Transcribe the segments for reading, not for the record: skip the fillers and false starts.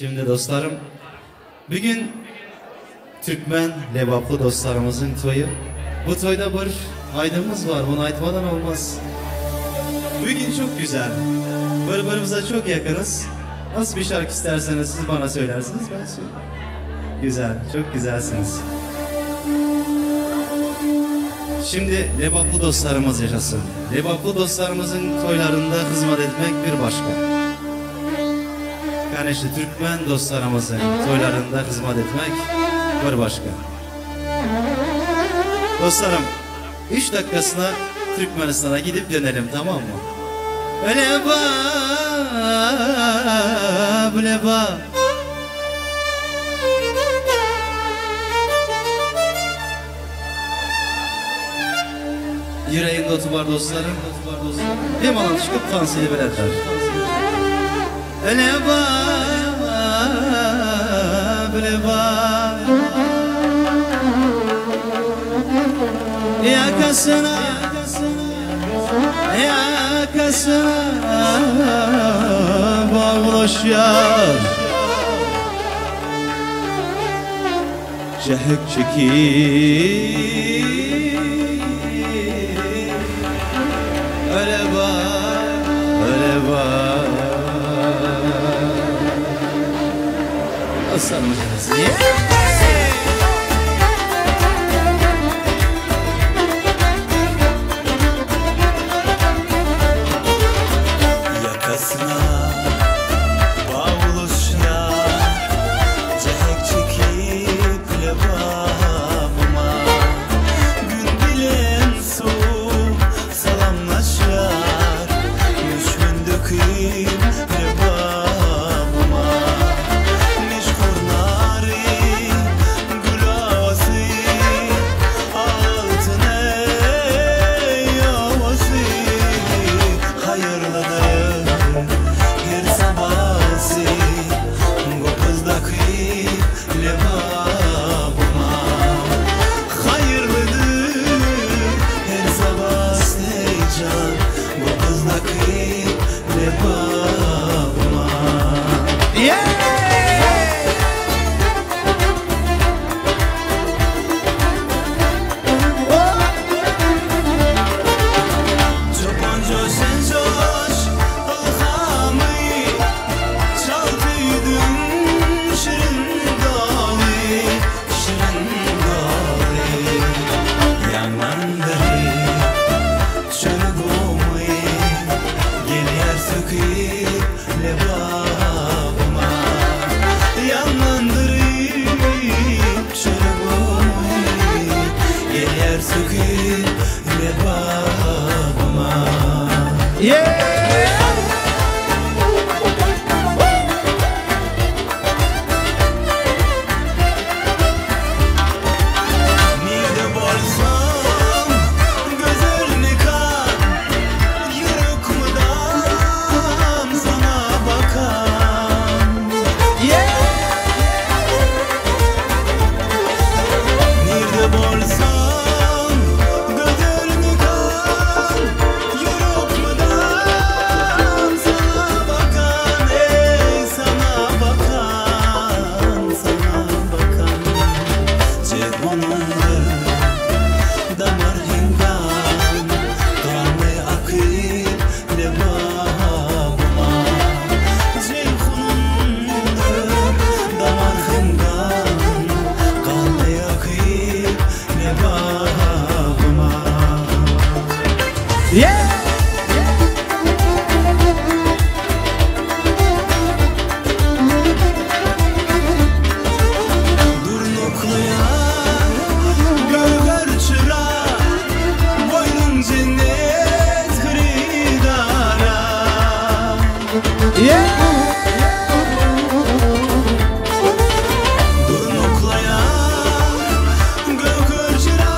Şimdi dostlarım, bugün Türkmen Lebaplı dostlarımızın toyu. Bu toyda bir aydımız var, bunu aytmadan olmaz. Bugün çok güzel, birbirimize çok yakınız. Nasıl bir şarkı isterseniz siz bana söylersiniz, ben söyleyeyim. Güzel, çok güzelsiniz. Şimdi Lebaplı dostlarımız yaşasın. Lebaplı dostlarımızın toylarında hizmet etmek bir başka. Yani işte Türkmen dostlarımızın toylarında hizmet etmek bir başka. Dostlarım, 3 dakikasına Türkmenistan'a gidip dönelim, tamam mı? Leba, leba. Yüreğinde otu var dostlarım. Hem alan çıkıp kansıyı belirler. Leba, leba. Yakasına, yakasına bağlaş yar. Cehek çekir. Öyle bak, öyle bak. Aslan hocası. Yakasına bağlışla cehek çekip lebabıma gün bilen soğuk salamlaşar müşkün döküp lebabıma meşhur nari gül havası altına yavası hayırlıdır her sabahsı bu kızdaki lebabıma hayırlıdır her sabahsı can bu kızdaki lebabıma. Çoban coşen coş alhamı çaldıydın şirin dalı yanmandır çölgümü geliyor söküp lebabıma yanlandırıp çölgümü geliyor söküp lebabıma. Nerede bolsam gözlerini kan, yürek mıdam sana bakan. Nerede bolsam gözlerini kan, yürek mıdam sana bakan. Ey sana bakan, sana bakan. Cebonumdur damar hingan kanı akıp lebabıma. Ceyhunumdur damar hingan kanı akıp lebabıma. Durnukluya gölger çıra boynun cennet hridara. Durnukluya gölger çıra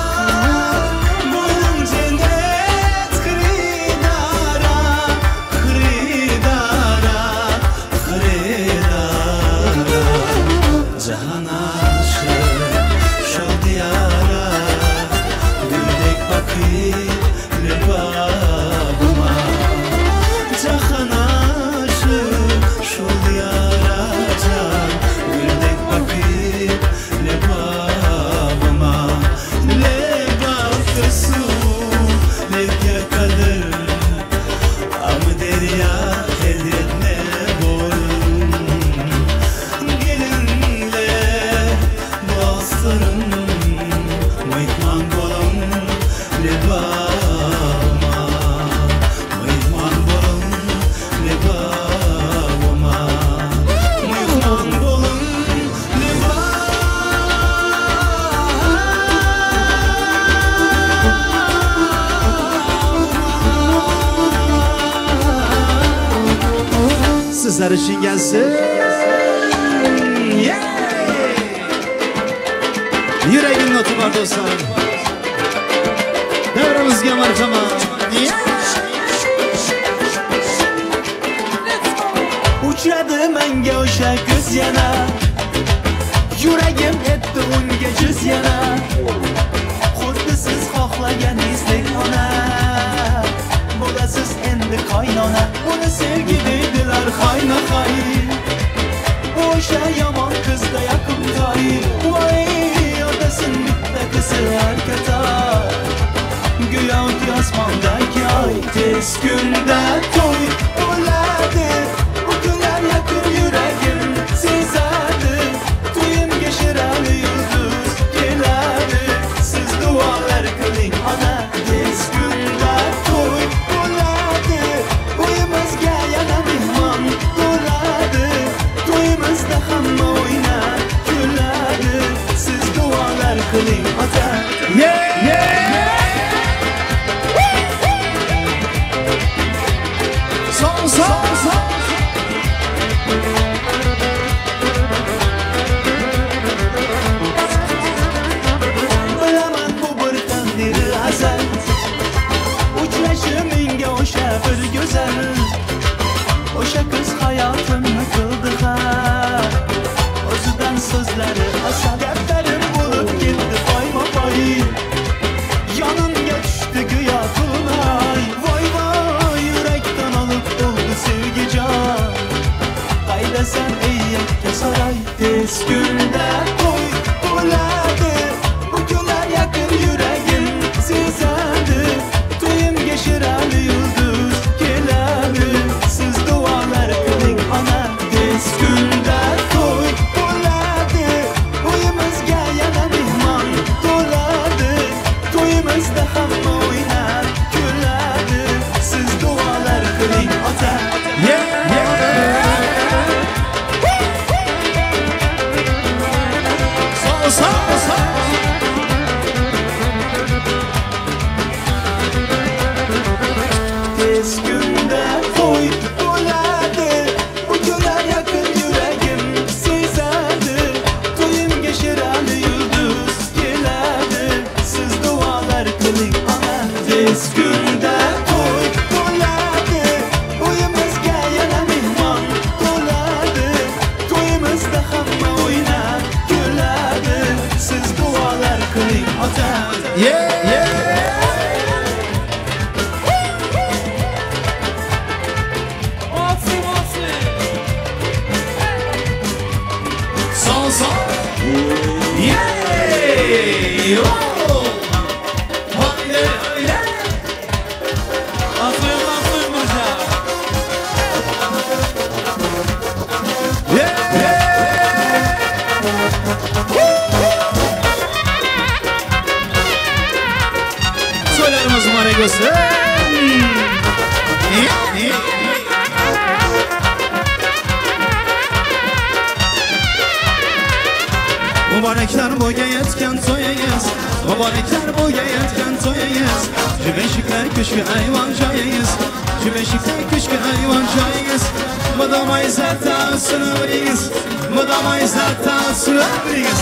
boynun cennet hridara. sizlar için gelsin. Yüreğin notu var dostlar. Devrimizge marhamat. Uchradi menga o'sha ko'z yana, yuragim etdi unga juz yana. Xuddi siz xohlaganingizdek ona, bo'lasiz endi qaynona. Uni sevgi deydilar qaynoqay, o'sha yomon qizda yoqimtoy. Voy otasin bitta qizi arkatoy, go'yo osmondagi oy. Tez kunda to'y bo'ladi, bu kunlar yaqin yuragim sezadi. To'yimga shirali yulduz keladi, siz duolar qiling ona. Tez kunda to'y bo'ladi, uyimizga yana mehmon bo'ladi. To'yimizda hamma o'ynab kuladi, siz duolar qiling ota. Bilaman bu bir taqdiri azal, uchrashim menga o'sha bir go'zal. O'sha qiz hayotimni qildi g'am, o'zidan so'zlari asal. Gaptarim bo'lib ketdi poyma-poy, yonimga tushdi go'yo tunay. Voy voy yurakdan olib bo'ldi sevgijon, qaydasan ey yakka saroy. Tez kunda to'y bo'ladi, bu kunlar yaqin yuragim sezadi. To'yimga shirali yulduz keladi, siz duolar qiling ona. Tez kunda to'y bo'ladi, uyimizga yana mehmon to'ladi. To'yimizda hamma o'ynab kuladi, siz duolar qiling ota. Tez kunda to'y bo'ladi, bu kunlar yaqin yuragim sezadi. To'yimga shirali yulduz keladi, siz duolar qiling ona. Tez kunda to'y bo'ladi, uyimizga yana mehmon to'ladi. To'yimizda hamma o'ynab kuladi, siz duolar qiling ota. Söylerimiz mübarek olsun. Mübarekler boyga yetken to'yingiz, mübarekler boyga yetken to'yingiz. Shu beshiklar kuchli ayvon joyingiz, shu beshiklar kuchli ayvon joyingiz. Mudom izzatda sunuringiz, mudom izzatda sunuringiz.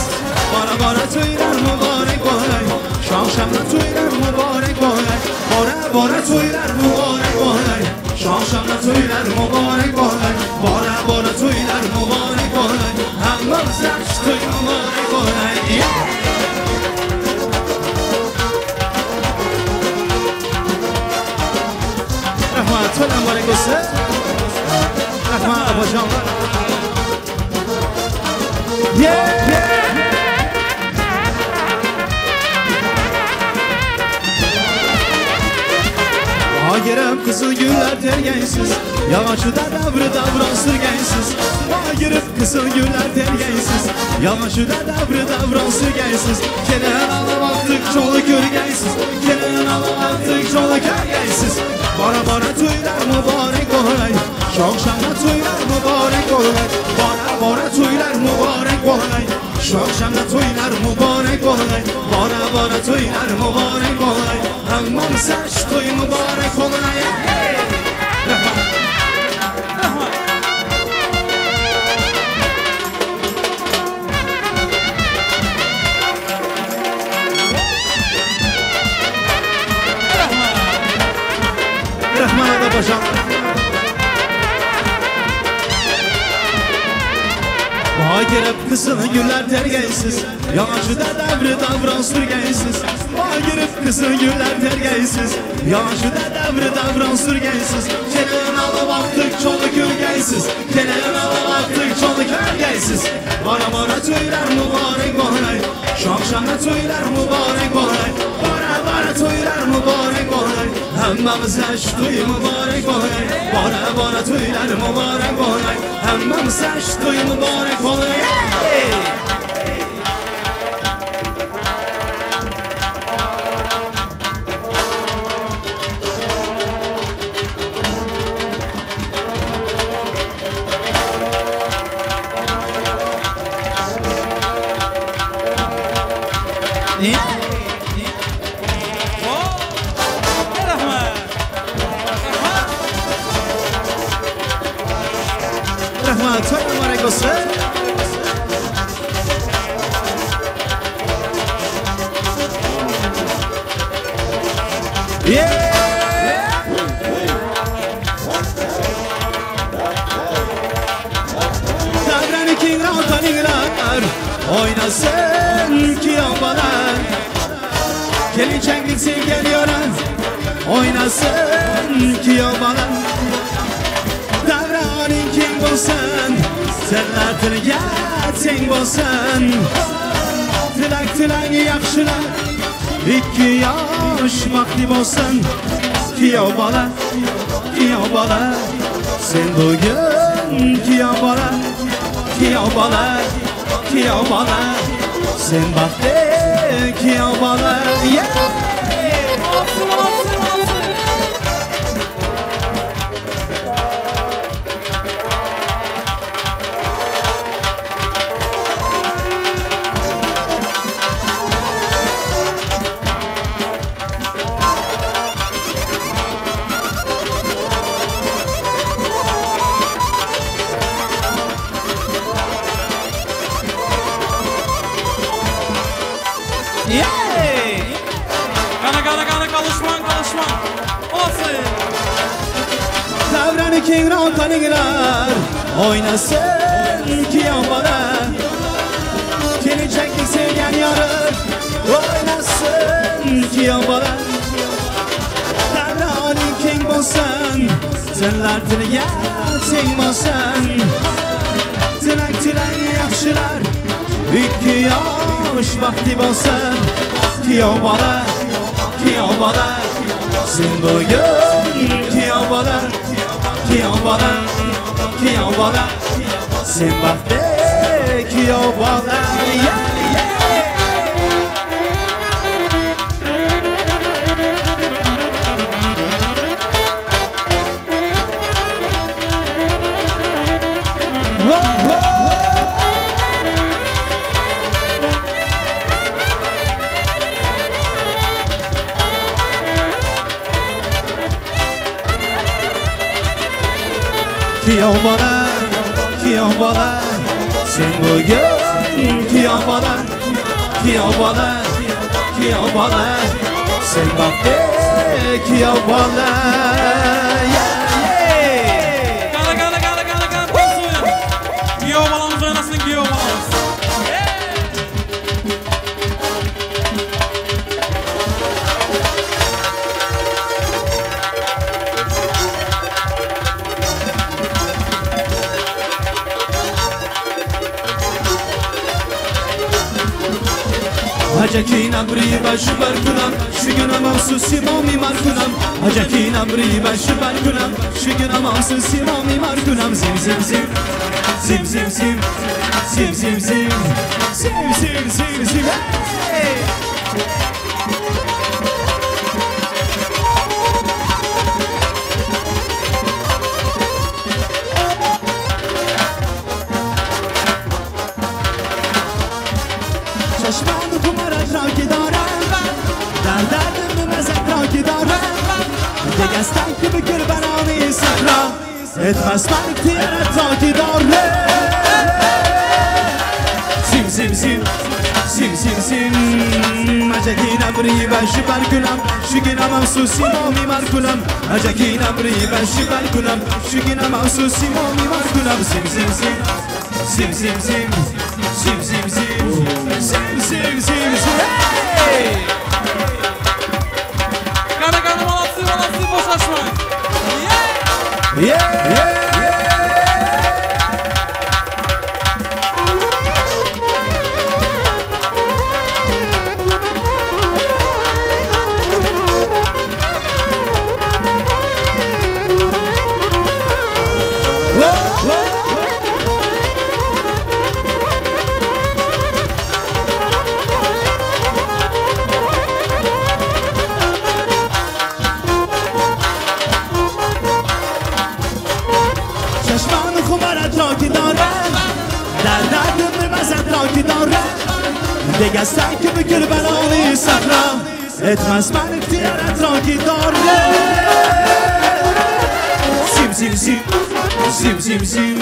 Bora bora to'ylar muborak bo'lay, shom shamda to'ylar muborak bo'lay. Bora bora to'ylar muborak bo'lay, shom shamda to'ylar muborak bo'lay. Bora bora to'ylar muborak bo'lay, hammamizga to'y muborak bo'lay. Rahmat, to'ylar muborak bo'lsin. Rahmat opajonlar. Girib qizil gullar tergaysiz, yog'ochida davri davron surgaysiz. Girib qizil gullar tergaysiz, yog'ochida davri davron surgaysiz. Kelin olamoqlik cho'li ko'rgaysiz, kelin olamoqlik cho'li ko'rgaysiz. Bora bora to'ylar muborak bo'lay, shom shamda to'ylar muborak bo'lay. Bora bora to'ylar muborak bo'lay, shom shamda to'ylar muborak bo'lay. Bora bora to'ylar muborak bo'lay, hammamizga to'y muborak bo'lay. paşam. Bahar girip kızını güller tergeysiz, yağışıda devri davran sürgeysiz. Bahar girip kızını güller tergeysiz, yağışıda devri davran sürgeysiz. Keleğin alıp baktık çolu gülgeysiz, keleğin alıp baktık çolu gülgeysiz. Bana bana tüyler mübarek olay, şakşana tüyler mübarek olay. Bana bana tüyler mübarek olay, hemmemiz eştüy mübarek olay. Bana bana tüyler mübarek olay, hemmemiz eştüy mübarek olay. Rahmat, çok mübarek olsun. Davranı king rataninglar, oynasın ki yolbalar. Gelinçeklik sen geliyorlar, oynasın ki yolbalar. Davranın king olsun, senler tilga teng bolsun. Tilak tilak yaxshilar, 2 yosh vaqti bolsun. Kuyov bola, kuyov bola, sen bugun kuyov bola, kuyov bola, kuyov bola, sen baxtli kuyov bola. Davranı king rataninglar, oynasın ki yolbalar. Gelinçeklik sevgen yarır, oynasın ki yolbalar. Davranı king bolsun, senler tilga teng bolsun. Tilak tilak yaxshilar, 2 yosh vaqti bolsun. Kuyov bola, kuyov bola, sen bugun kuyov bola, kuyov bola, kuyov bola, sen baxtli kuyov bola. Kuyov bola, kuyov bola, sen bugun kuyov bola, kuyov bola, kuyov bola, sen baxtli kuyov bola. Gala, kuyov bolamız oynasın, kuyov bolamız. Hacakina briba şubar kunam, şuguna mahsus simam imar kunam. Hacakina briba şubar kunam, şuguna mahsus simam imar kunam. Zim zim zim, zim zim zim, zim zim zim, zim zim zim zim. Çeşmanı kumara traki darem, در دردم مزه traki darem. Degestan gibi gül benami sakra, etmez tiyere traki darem. Zim zim zim, zim zim zim, Macedine امری و شبر کنم شگینم افسوسی ما میمر کنم اجاکین امری و شبر کنم شگینم افسوسی ما میمر کنم سیم سیم سیم سیم سیم سیم سیم سیم سیم سیم سیم سیم Qana malatsız boşlaşmayın. دگستن که بگر بلانی سخرم اتمز من اختیارت را که داره سیم سیم سیم سیم سیم سیم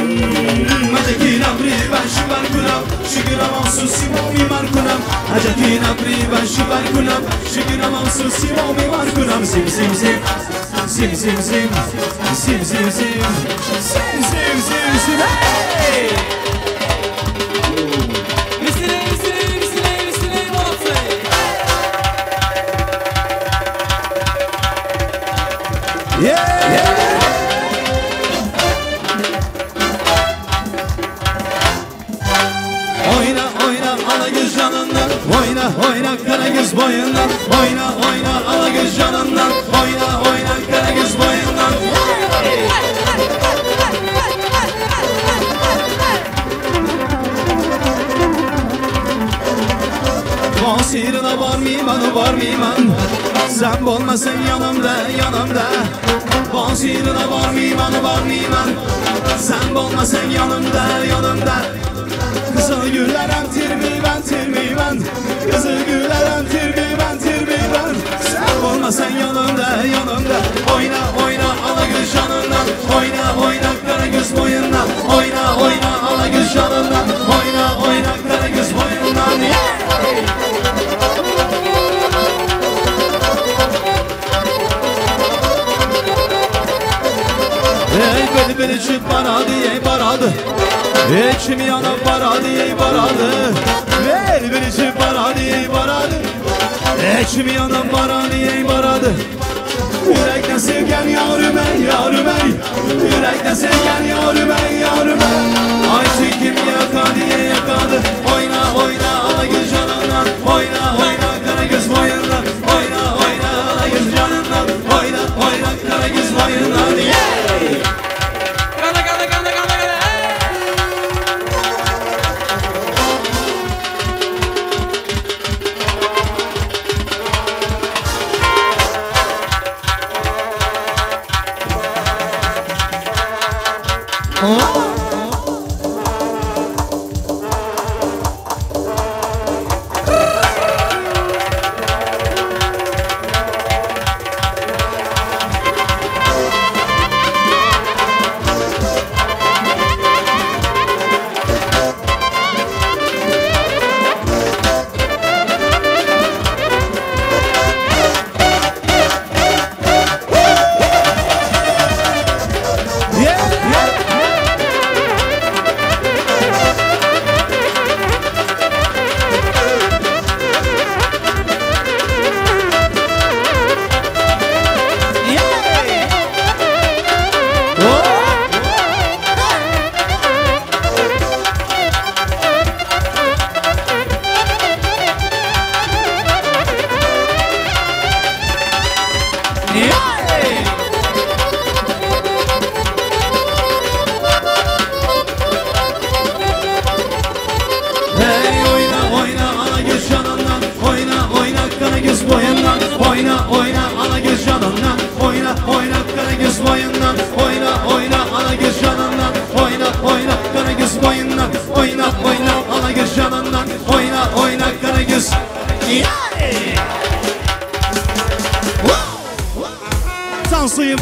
اجاکینم ریبن شبر کنم شگیرم افسوسی ما میمر کنم اجاکینم ریبن شبر کنم شگیرم افسوسی ما میمر کنم سیم سیم سیم سیم سیم سیم سیم سیم سیم سیم سیم سیم سیم Oyna oyna alagöz canından Oyna oyna karagöz boyundan Oyna oyna alagöz canından Oyna oyna karagöz boyundan Basirine var mıyman Sen olmasın yanımda yanımda Basirine var mıyman Sen olmasın yanımda yanımda Kızıl güllerem tirmiymen Kızıl güllerem tirmiymen Sen olmasan yanımda yanımda Oyna oyna alagöz canından Oyna oyna karagöz boyundan Oyna oyna alagöz canından Oyna oyna karagöz boyundan Ey beni çık baradı ey baradı İçim yanıp baradı ey baradı Ey beni çık baradı ey baradı İçim yanıp baradı ey baradı Yürekten sevgen yarım ey Yürekten sevgen yarım ey Ay çekim yakadı ey yakadı Oyna oyna alagöz canından Oyna oyna karagöz boyundan Oyna oyna alagöz canından Oyna oyna karagöz boyundan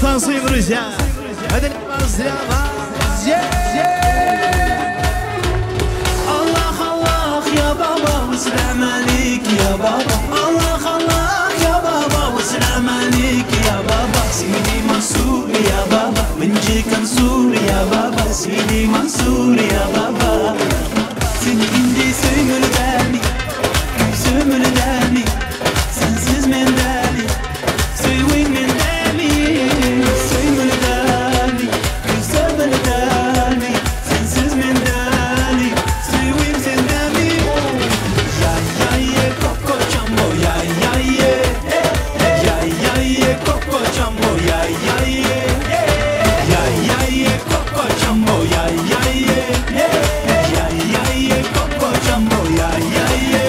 Tansıyım Rusya. Hadi Allah Allah ya baba Müslümanlık ya baba Allah Allah Sidi Mansur ya baba, menjikan Surya baba, Sidi Mansur ya baba. Seni indi sömürden, sömürden, sensiz menden, söyleyin menden, sömürden, sömürden, sensiz menden, söyleyin senden. Ya ya ye koko chambo, ya ya ye, ya ya ye koko chambo, ya ya ye, ya ya ye koko chambo, ya ya ye, ya ya ye koko chambo, ya ya ye.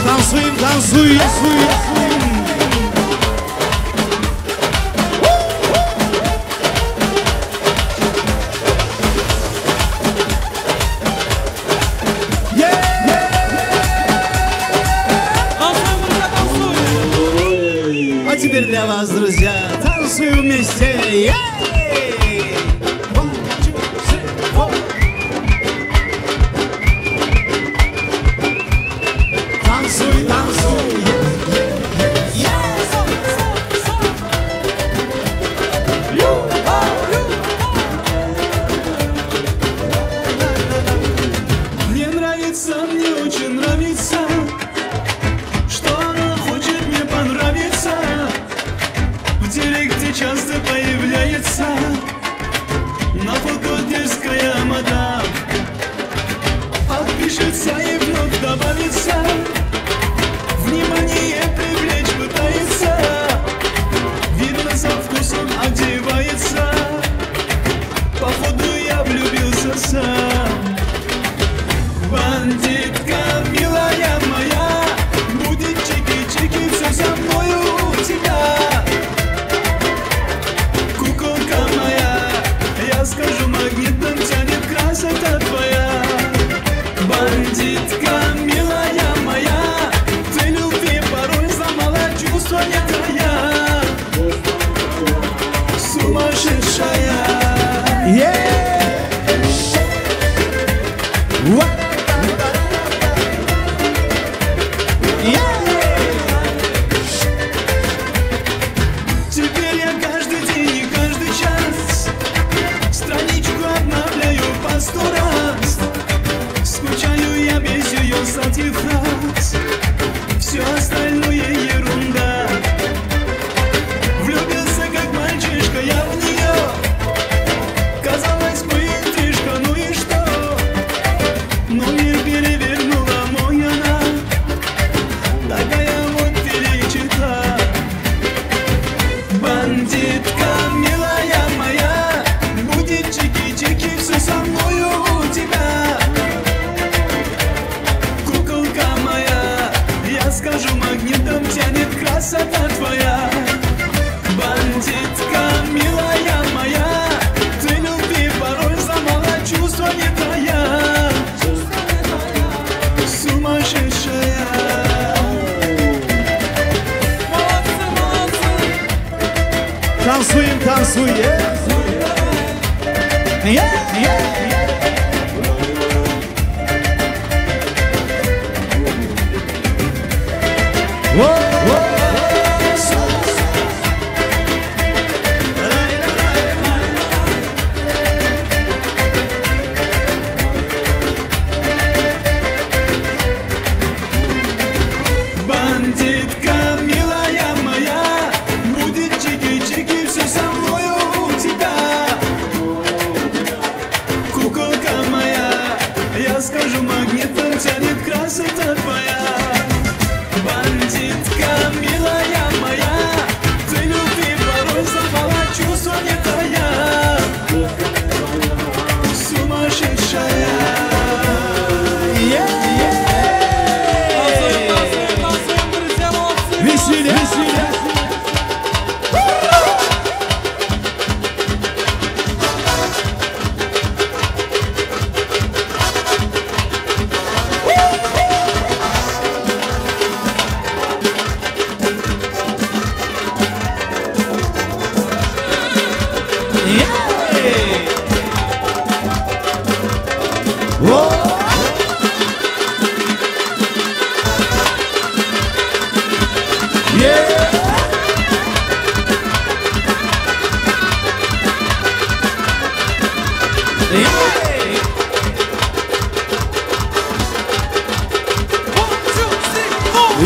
Танцуем, танцуем, танцуем. А теперь для вас, друзья, танцуем вместе. Танцуй, танцуй. Мне нравится, мне очень нравится, что она хочет мне понравиться. В директе часто появляется, на фото дерзкая мадам. Отпишется и вновь добавится, внимание привлечь пытается, видно со вкусом одевается. Походу я влюбился сам. Бандитка милая моя, будет чики-чики, все со мною у тебя. Куколка моя, я скажу, магнитом тянет красота твоя. Бандитка милая моя, ты любви порой замало, чувства не твоя. Сумасшедшая. Теперь я каждый день и каждый час страничку обновляю по 100 раз. Скучаю я без ее сладких фраз, все остальное ерунда. Влюбился как мальчишка я в нее, казалось бы интрижка, ну и что? Но мир перевернула мой она, такая вот перечета. Бандитка милая моя, будет чики-чики, все со мною у тебя. Куколка моя, я скажу, магнитом тянет красота твоя. Бандитка милая моя, ты любви порой замало, чувства не твоя. Сумасшедшая. Бандитка, милая моя, будет чики-чики, все со мною у тебя. Куколка моя, я скажу, магнитом тянет красота твоя. Бандитка, милая моя, ты любви порой забрала, чувства не тая. Сумасшедшая.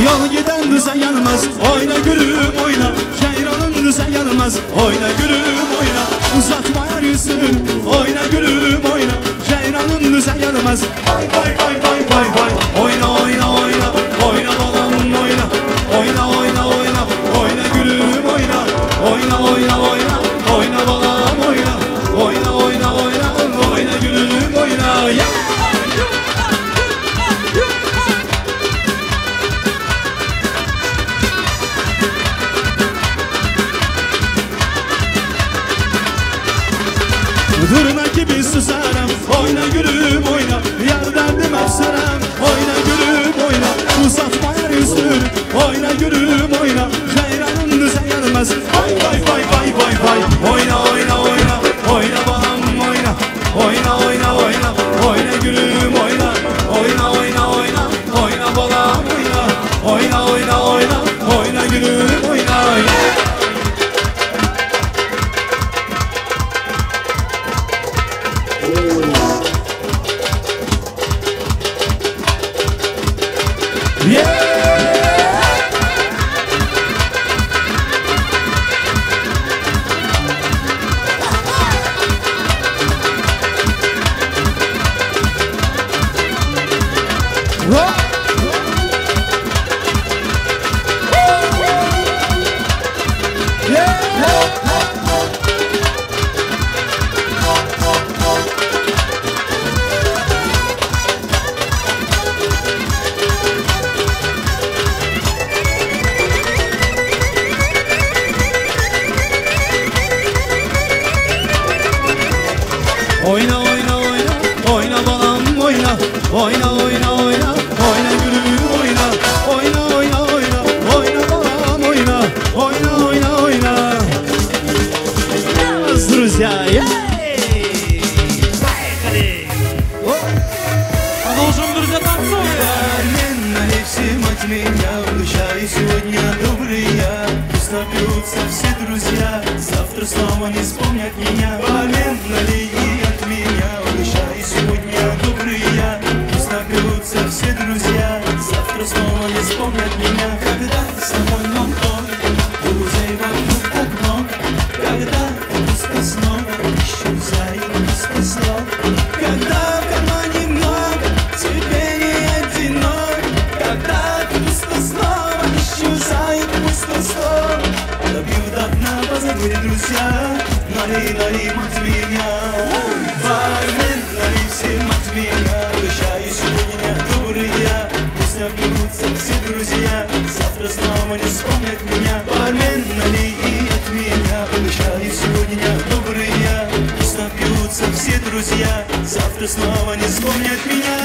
Yol giden düzen yanmaz, oyna gülüm oyna. Ceyranın düzen yanmaz, oyna gülüm oyna. Uzatma yar yüzünü, oyna gülüm oyna. Ceyranın düzen yanmaz. Vay vay vay vay vay vay. Oyna oyna oyna, oyna balam oyna. Oyna oyna oyna, oyna gülüm oyna. Oyna oyna oyna, oyna balam oyna. Oyna oyna oyna, oyna gülüm oyna. Yeah! Durma gibi susarım, oyna gülüm oyna. Yar derdim efsaram, oyna gülüm oyna. Uzatma yar yüzünü, oyna gülüm oyna. Ceyranın düzen yanmaz, vay vay vay vay vay vay. Oyna oyna oyna, oyna balam oyna. Oyna oyna oyna, oyna gülüm oyna. Oyna oyna oyna, oyna balam oyna. Oyna oyna oyna, oyna gülüm oyna. Oyna oyna oyna, oyna balam oyna. Oyna oyna oyna, oyna gülüm oyna. Oyna oyna oyna, oyna balam oyna. Oyna oyna oyna. Друзья, Продолжим, друзья, танцуем. Всем от меня уезжай сегодня добрые. Пусть напьются все друзья, завтра снова не вспомнят меня. Бармен, налей от меня, уезжай сегодня добрые. Пусть напьются все друзья, завтра снова не вспомнят меня. Когда с тобой много, друзей вокруг так много. Когда пусто снова, исчезай пусто снова. Когда в кармане много, тебе не одинок. Когда пусто снова, исчезает пусто снова. Добью до дна, позабыли друзья. Налей, налей от меня. Бармен, налей всем от меня. Уезжай сегодня добрые. Пусть напьются все друзья, завтра снова не вспомнят меня. Бармен, налей от меня. Уезжай сегодня добрые. Пусть напьются все друзья, завтра снова не вспомнят меня.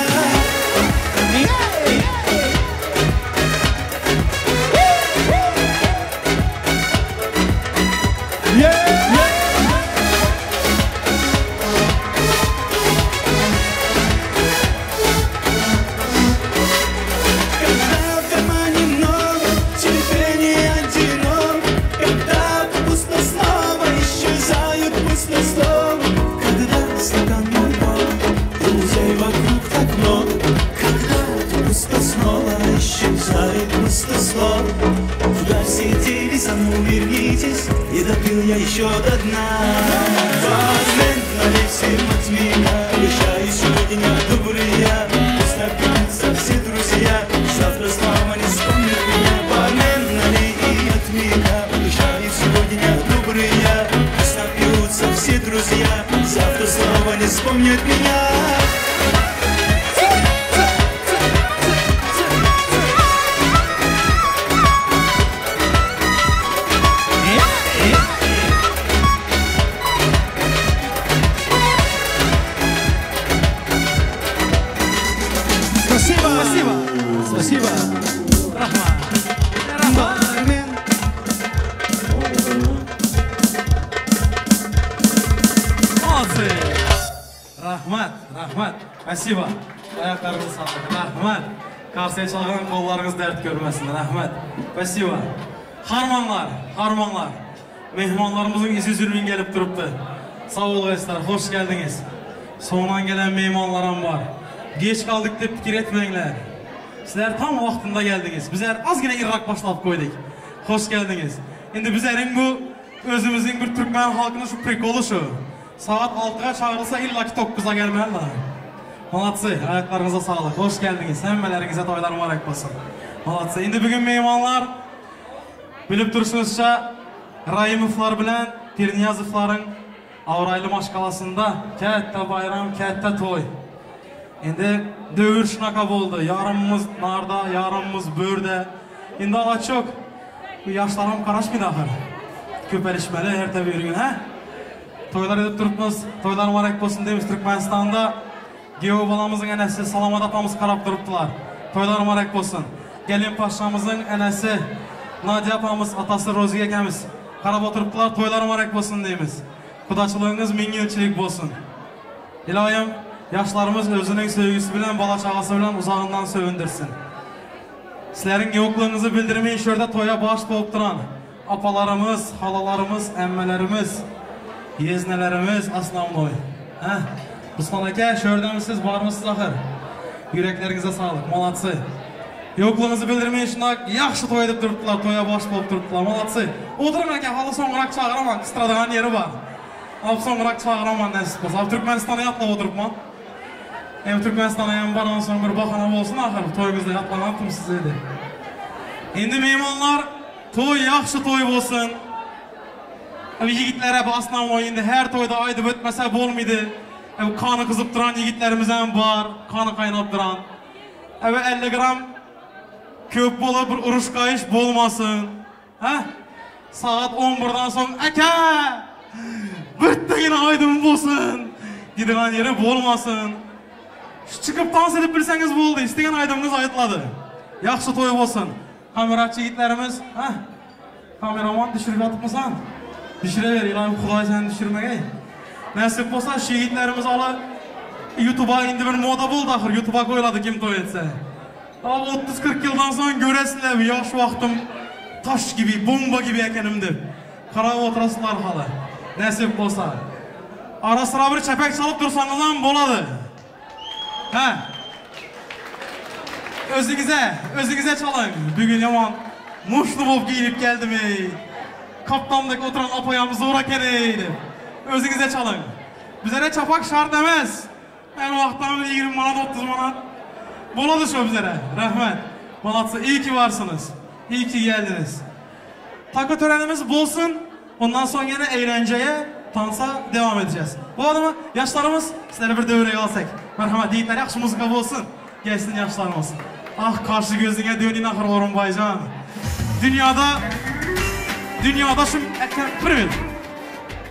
снова исчезает мастерство. Куда все тели, со мной вернитесь, и допил я еще до дна. Бармен, налейте от меня, обещаю сегодня добрые. Пусть напьются все друзья, завтра снова не вспомнят меня. Бармен, налей от меня, обещаю сегодня добрые. Пусть напьются все друзья, завтра снова не вспомнят меня. Спасибо. Молодцы. Rahmat. Спасибо. Ayaklarınızı sağlık. Rahmat. Karşıya çalğan kollarınız dert görmesin. Rahmat. Спасибо. Harmanlar. Mehmanlarımızın izi zülmün gelip duruptu. Sağ ol gençler, hoş geldiniz. Sondan gelen mehmanlarım var. Geç kaldık dep fikir etmeyinler. Sizler tam vaktinde geldiniz. Bizler az yine irrak başlayıp koyduk. Hoş geldiniz. Şimdi bizlerin bu özümüzün bir Türkmen halkının şu prikolu şu. Saat 6'ya çağrılsa illaki 9'a gelmeli. Malatsı, ayaklarınıza sağlık. Hoş geldiniz. Hemmelerinize toylar mübarek olsun. Malatsı. Şimdi bugün mehmanlar bilip duruşunuzca Rahimovlar bilen Pirniyazovların Avraylı maşkalasında katta bayram, katta toy. Şimdi dövür şunaka oldu. Yarımımız narda, yarımımız börde. Şimdi ala çok. Bu yaşlarım karaşmaydı ahır. Köpelişmeli her tabi bir gün. Toylar edip durupmuz. Toylar mübarek olsun demiş Türkmenistan'da. Geo balamızın enesi Salamat apamız karap duruptular. Toylar mübarek olsun. Gelin paşamızın enesi Nadia apamız, atası Roziye ekemiz karap oturuptular. Toylar mübarek olsun deyimiz. Kudaçılığınız min yılçilik olsun. İlahim, yaşlarımız özünün sevgisi bilen, bala çağası bilen uzağından sövündürsün. Sizlerin yokluğunuzu bildirmeyin şurada toya baş bolup duran apalarımız, halalarımız, emmelerimiz, yeznelerimiz aslamnoy. Ruslan aka, şuradan siz var mısınız ahır? Yüreklerinize sağlık, malatsı. Yokluğunuzu bildirmeyin şuna yaxşı toy edip duruptular, toya baş bolup duruptular, malatsı. Oturun aka, halı sonrak çağıraman, kıstıradagan yeri var. Ab sonrak çağıraman nesip olsa, ab Türkmenistan'a yatlap oturupman. Hem Türkmenistan'a yan baran son bir bahana olsun ahır, toyunuzda yatlanatım sizeydi. Şimdi mehmanlar, toy yaxşı toy olsun. Yigitlere basnam o indi, her toyda aydı ötmese bolmaydı. Kanı kızıp duran yigitlerimizden var, kanı kaynap duran. 50 gram köp bolup bir uruş kayış bolmasın. Saat 11'dan sonra aka! Bırttıgin aydın bolsun. Gidilen yeri bolmasın. Çıkıp dans edip bilseniz boldu, isteyen aydınınız ayıtladı. Yaxşı toy olsun. Kameratçı yigitlerimiz, kameraman düşürüp atıp mısan? Düşürever, ilahim Kuday seni düşürmegey. Nasip olsa şu yigitlerimiz alı YouTube'a indi bir moda buldu ahır, YouTube'a koyuladı kim toy etse. 30-40 yıldan sonra göresinler, yaş vaktim taş gibi, bomba gibi ekenimdir. Karaya oturasılar halı. Nasip olsa. Ara sıra bir çepek çalıp dursanız ama boladı. Özünüze çalın. Bugün yaman muşlu bolup giyinip geldim ey. Kaptandaki oturan apayamızı uğrak edeydi. Özünüze çalın. Bizlere çapak şart demez. Ben vaktan 20 manat 30 manat. Boladı şu bizlere. Rahmet. Malatsı iyi ki varsınız. İyi ki geldiniz. Takı törenimiz bolsun. Ondan sonra yine eğlenceye, dansa devam edeceğiz. Bu adamı yaşlarımız sizlere bir dövreye alsak. Merhamet yiğitler yaxşı muzika bolsun. Gelsin yaşlarımız. Ah karşı gözüne dönün ahır Orunbaycan. Dünyada şu privet.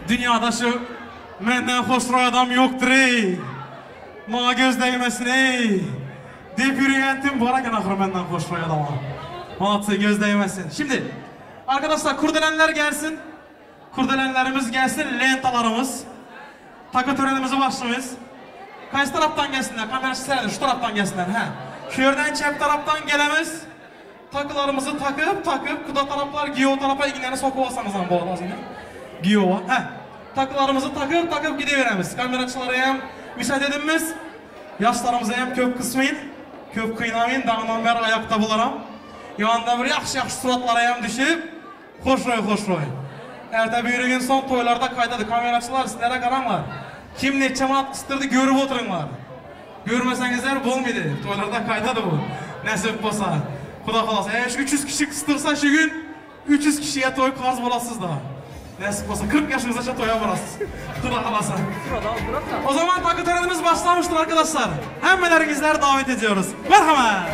Dünyada şu menden hoşroy adam yoktur ey. Bana göz değmesin ey. Deyip yürüyentim baraken ahır menden hoşroy adama. Malatsı göz değmesin. Şimdi arkadaşlar kurdelenler gelsin. Kurdelenlerimiz gelsin, lentalarımız. Takı törenimizi başlamayız. Kaç taraftan gelsinler? Kamerası seyredin, şu taraftan gelsinler. Şu yerden çep taraftan gelemez. Takılarımızı takıp kuda taraflar giyo tarafa ilgilerini sokup alsanız lan bu olmaz yine. Giyo takılarımızı takıp gidiveremiz. Kameraçılara hem müsaade edinmez. Yaşlarımıza hem köp kısmayın. Köp kıynamayın, dağından beri ayakta bularam. Yanında bir yaxşı suratlara hem düşüp, hoş roy. Ertə bir gün son toylarda kaydadı. Kameraçılar sizlere karanlar. Kim neçe manat kıstırdı görüp oturunlar. Görmesengizler bulmaydı. Toylarda kaydadı bu. Nasip olsa. Kuda kalasa. 300 kişi kıstırsa şu gün 300 kişiye toy karz bulasız da. Nasip olsa 40 yaşınıza toya bulasız. Kuda kalasa. O zaman takı törenimiz başlamıştır arkadaşlar. Hemmelerinizleri davet ediyoruz. Merhaba.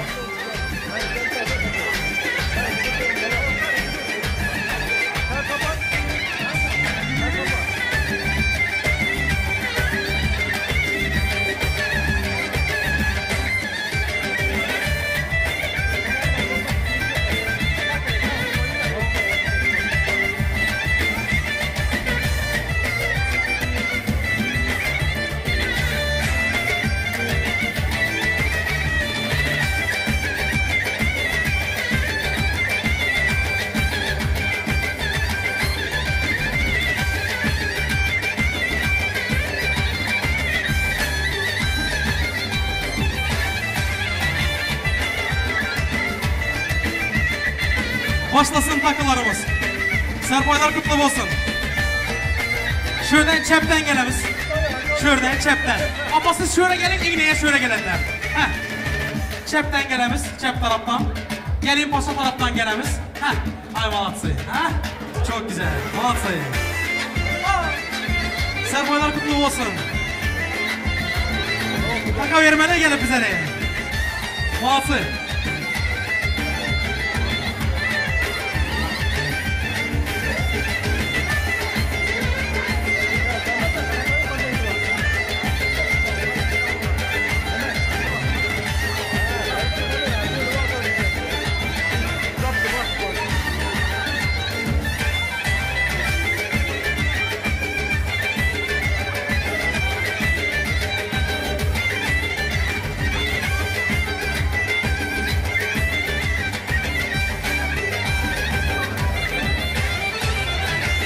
Başlasın takılarımız. Serpaylar kutlu olsun. Şuradan çepten gelemiz. Şuradan çepten. Ama siz şöyle gelin, iğneye şöyle gelenler. Heh. Çepten gelemiz, çep taraftan. Gelin paşa taraftan gelemiz. Heh. Ay malatsı. Heh. Çok güzel. Malatsı. Serpaylar kutlu olsun. Taka vermene gelip bize de. Malatsı.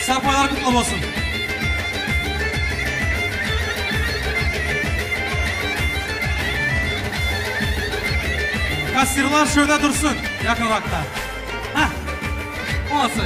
Serpaylar kutlu olsun. Kasirler şöyle dursun yakın vakta. Heh. Olası.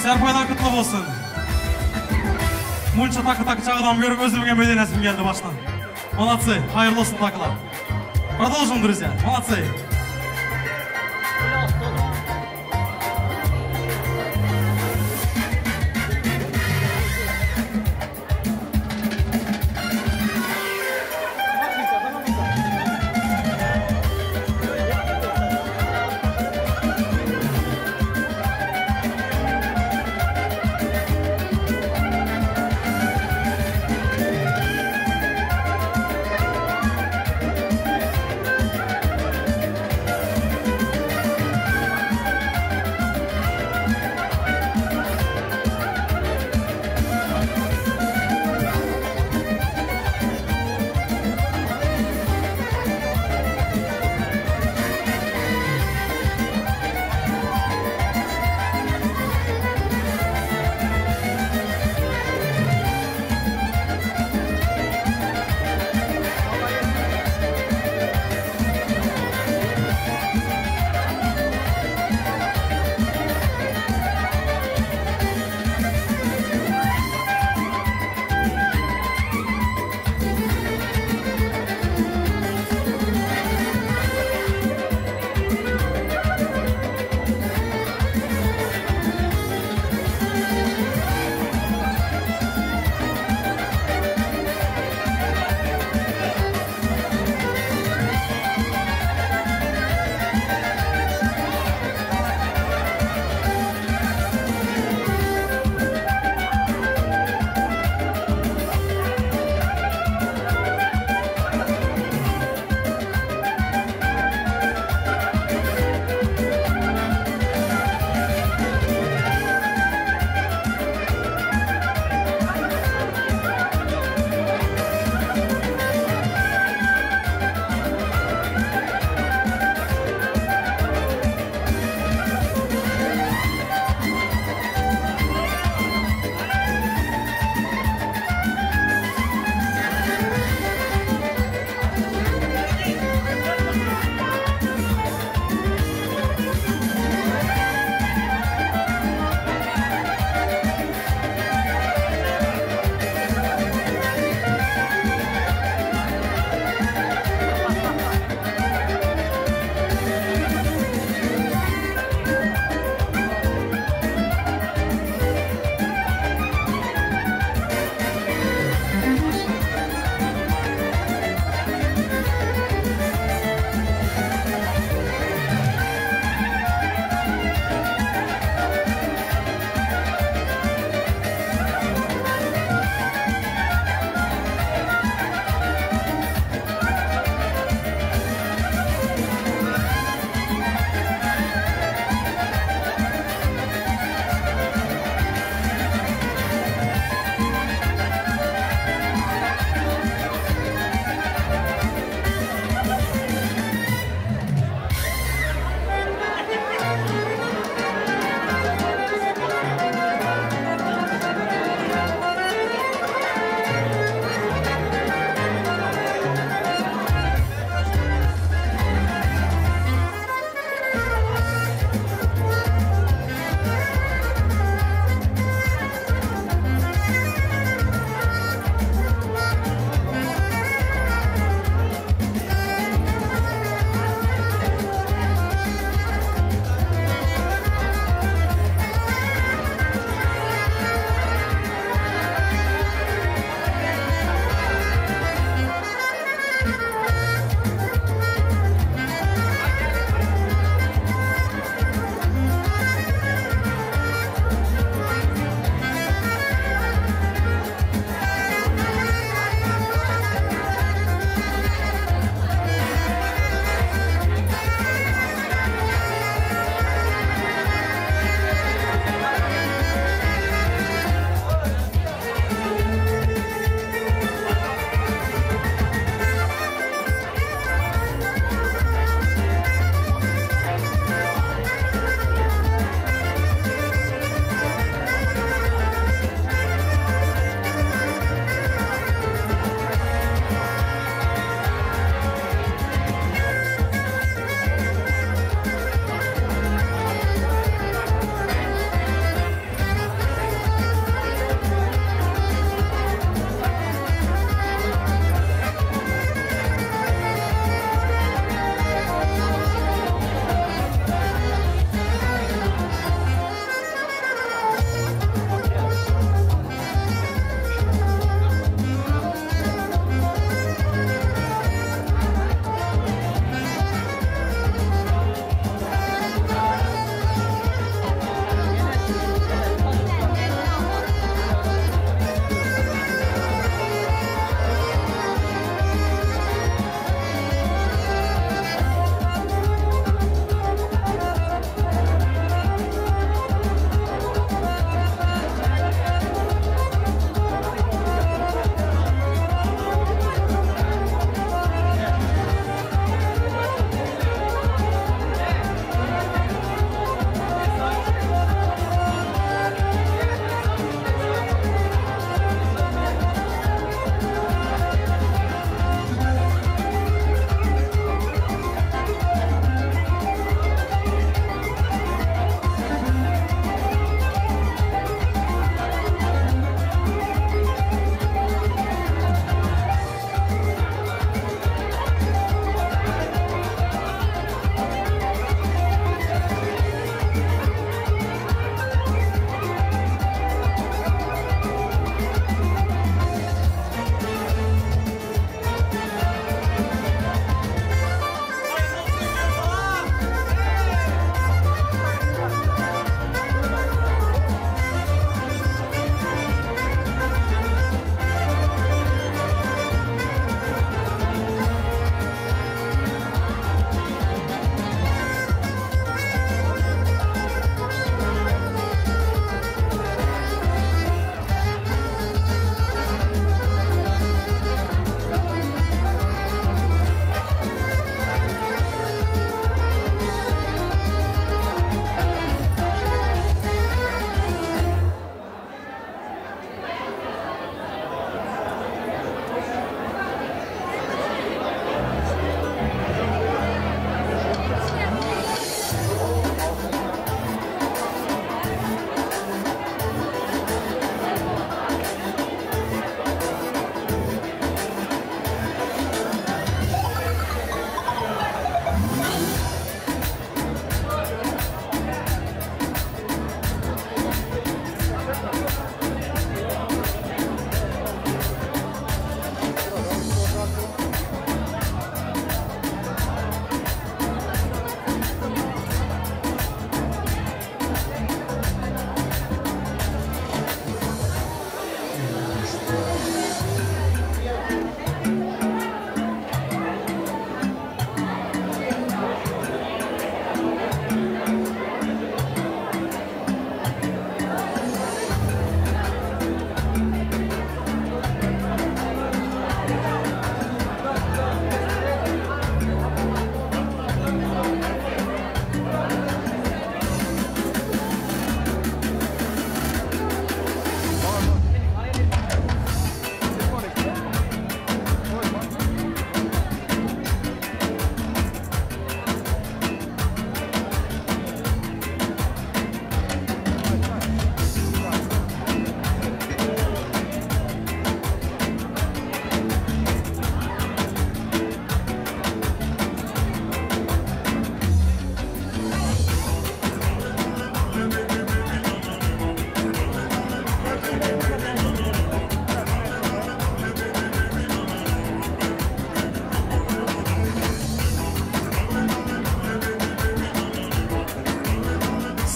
Sizler baylar kutlu olsun. Munça takı çağıdan görüp özümge medenesim geldi baştan. Молодцы, hayırlı olsun takılar. Продолжим, друзья. Молодцы.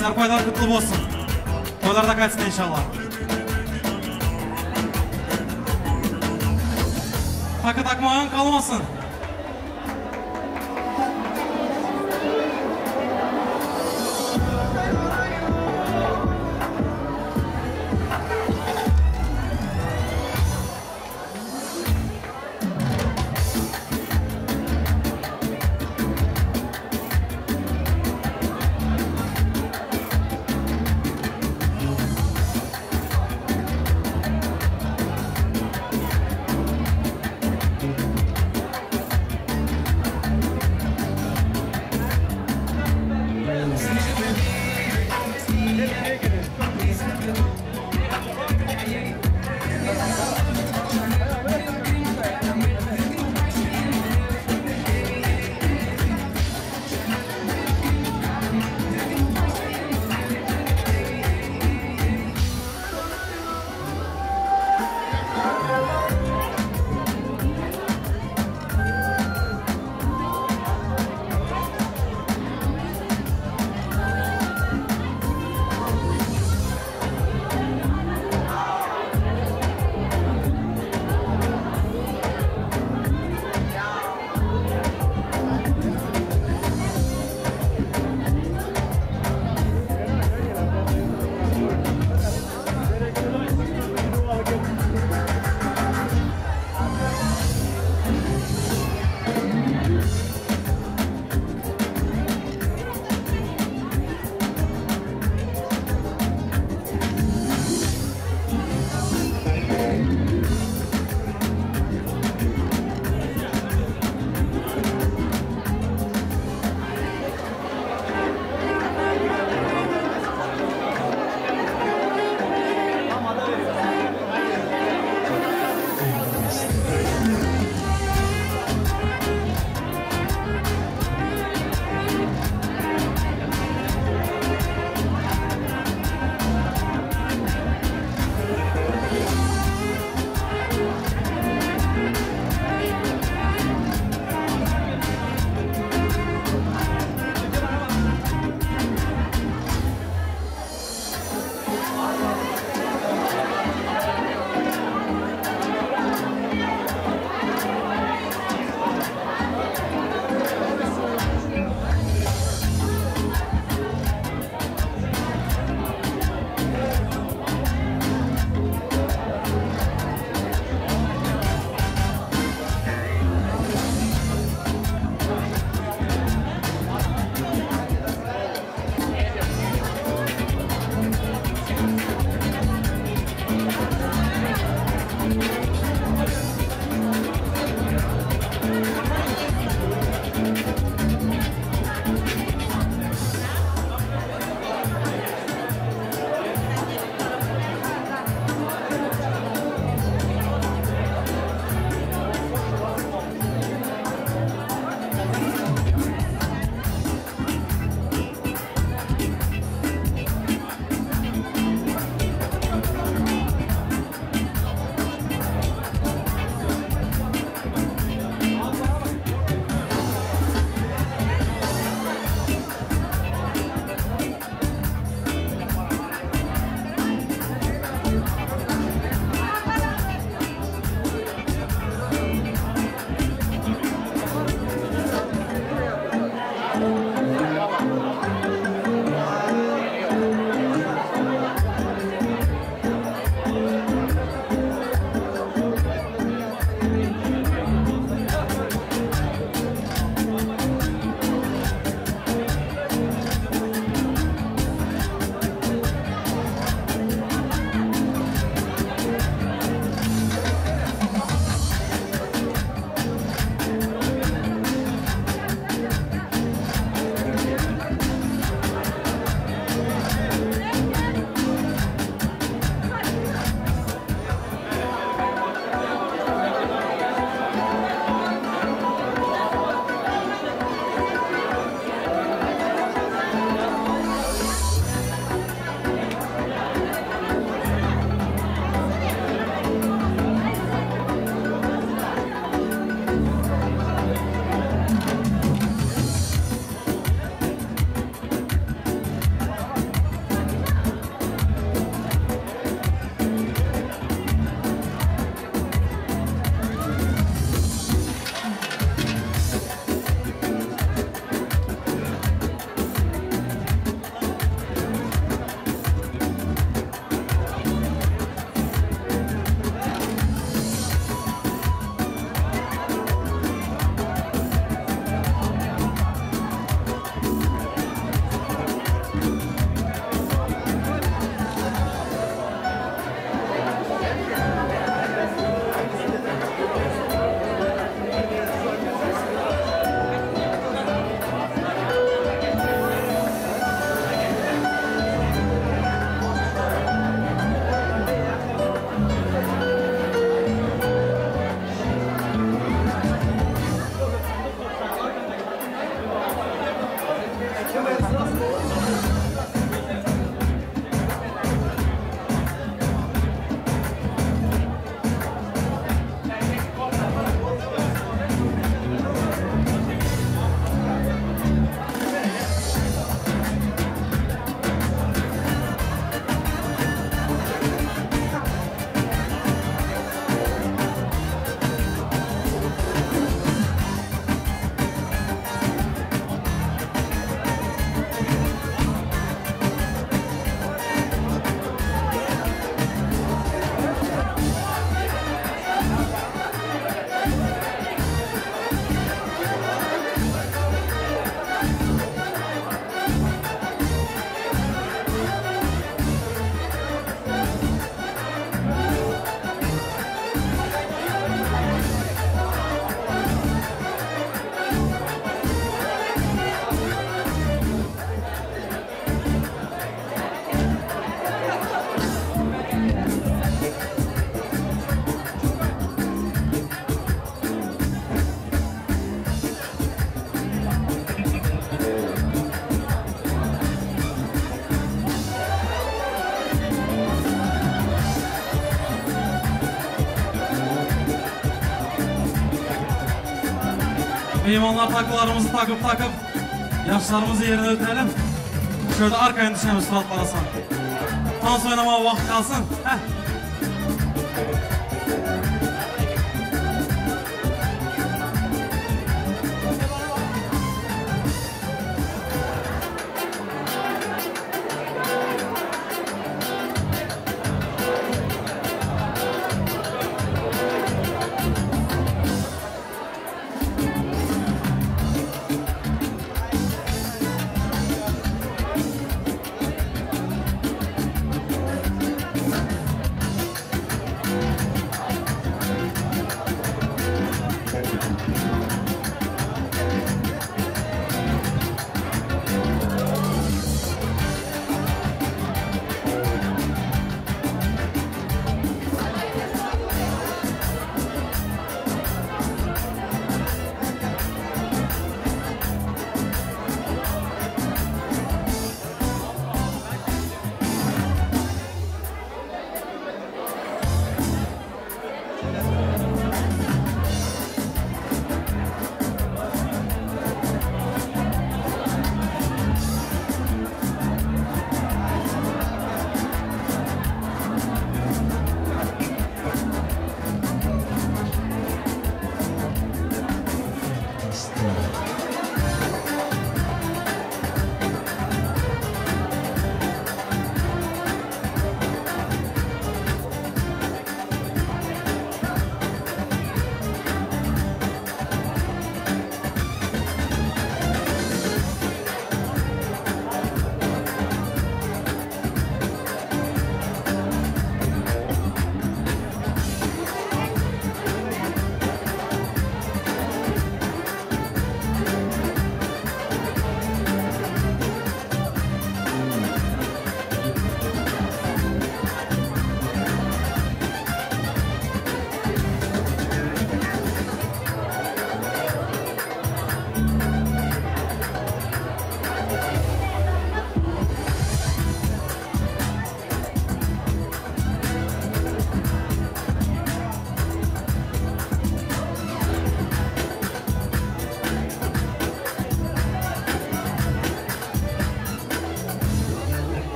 Sizler toylar kutlu olsun. Toylarda kaçsın inşallah. Takı takmağın kalmasın. Meymanlar takılarımızı takıp yaşlarımızı yerine ötelim. Şöyle arkaya düşemiz suratlara san. Dans oynamaya vakit kalsın. Heh.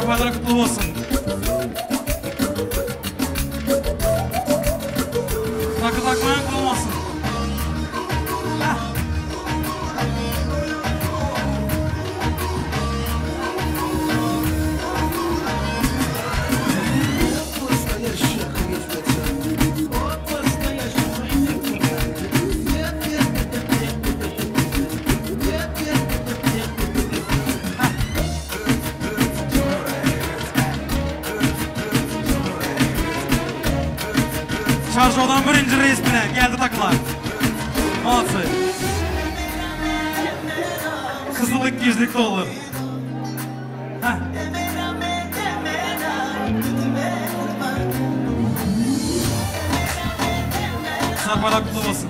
Bayrağı kutlu olsun. Arjodan birinci reis bilen geldi takılar. Malatsı. Kızılık gizlik de olur. Heh. Sarpaylar kutlu olsun.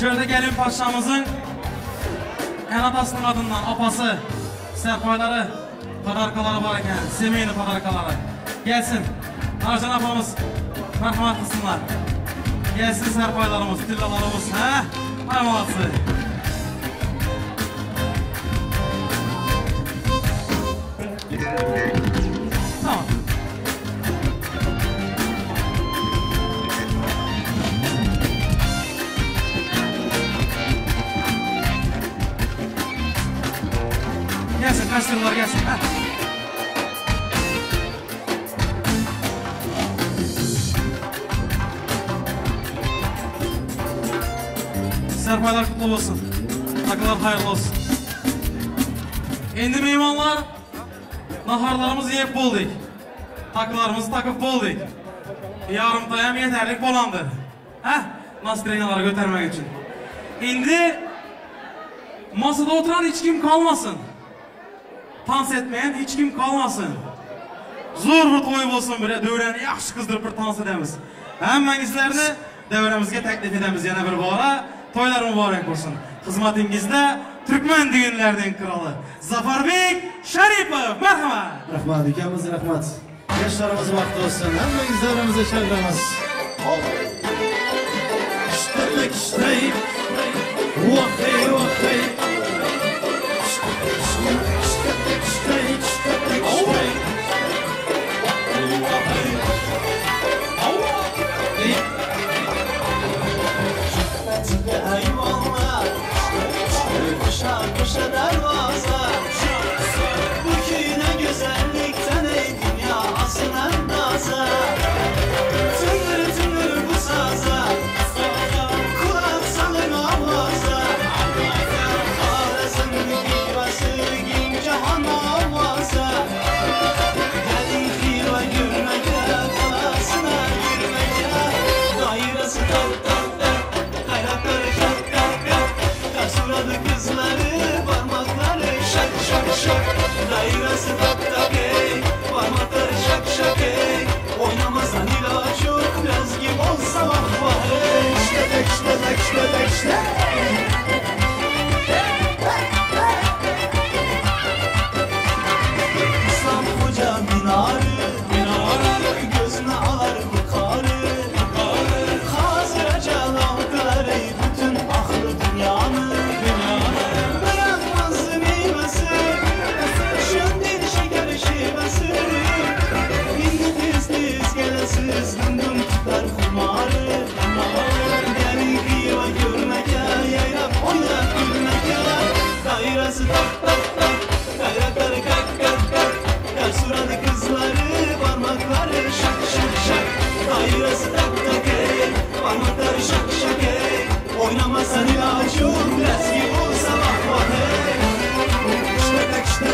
Şurada gelin paşamızın en atasının adından apası, serpayları, padarkaları var iken, semeyini padarkaları. Gelsin, Arjan apamız, merhamet kılsınlar. Gelsin serpaylarımız, tillalarımız, he? Hay malatsı. Tamam. Gelsin, kaçtırırlar gelsin. Heh. Serpaylar kutlu olsun. Takılar hayırlı olsun. Endi meymanlar, naharlarımızı yiyip bulduk. Takılarımızı takıp bulduk. Yarım tayam yeterlik bolandır. Heh, настроениyaları götürmek için. Endi masada oturan hiç kim kalmasın. Tans etmeyen hiç kim kalmasın. Zor bir toy olsun bile, dövreni yaxşı kızdırıp bir tans edemiz. Hemmenizlerini devremizge teklif edemiz yana bir bara. Toylar mübarek olsun. Hizmetingizde Türkmen düğünlerden kralı Zafarbek Şeripov, merhaba. Rahmat, ikimiz rahmat. Yaşlarımız vakti olsun. Hemmeniz devremize çağıramız. İşte, işte, vakti, vakti. Koşa dervaza bu köyüne güzellikten ey dünya asın endaza. Tınır tınır bu saza kulak salın avaza. Arasın giyvası giyin cahan avaza. Gelin kıyva gülmeke kalasına girmeke. Dairesi tak tak tak kayrakları şak şak şak. Kasuradı kızları şak şak şak, dairesi tak tak ey, parmakları şak şak ey. Oynamazsan ilaç yok, biraz gibi olsa vah vah ey. İşte işte. İslam koca minarı, gözüne alar bu karı. Hazıracan aldılar ey bütün ahlı dünyanı. Siz dümdüm tutar kumarı. Gelin kıyva görmeke, yaylap oynap gülmeke. Dairesi tak tak tak, kayrakları kak kak kak. Kar suradı kızları, parmakları şak şak şak. Dairesi tak tak ey, parmakları şak şak ey. Oynamazsan ilaç yok, biraz gibi olsa vah vah ey. İşte.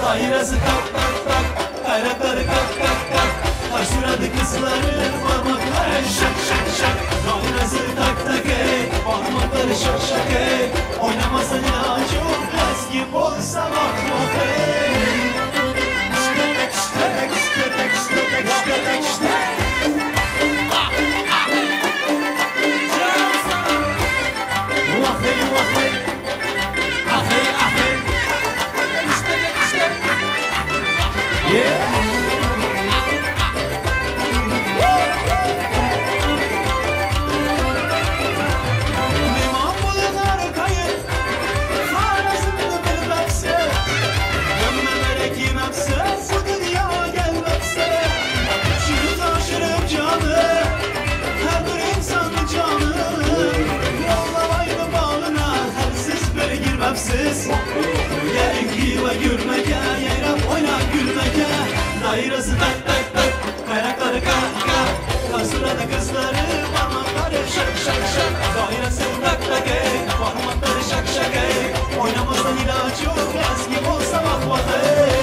Dairesi tak tak tak, kayrakları kak kak kak. Taşıradı kızları, parmakları şak şak şak. Dairesi tak tak ey, parmakları şak şak ey. Oynamazsan ilaç yok, biraz gibi olsa bak bak ey. İşte. gülmeke, yayrab oyna gülmeke. Dairesi tak tak tak, kayrakları kak kak. Kasurada kızları, parmakları şak şak şak. Dairesi tak tak ey, parmakları şak şak ey. Oynamazdan ilaç yok, yaz gibi olsa bak bak ey.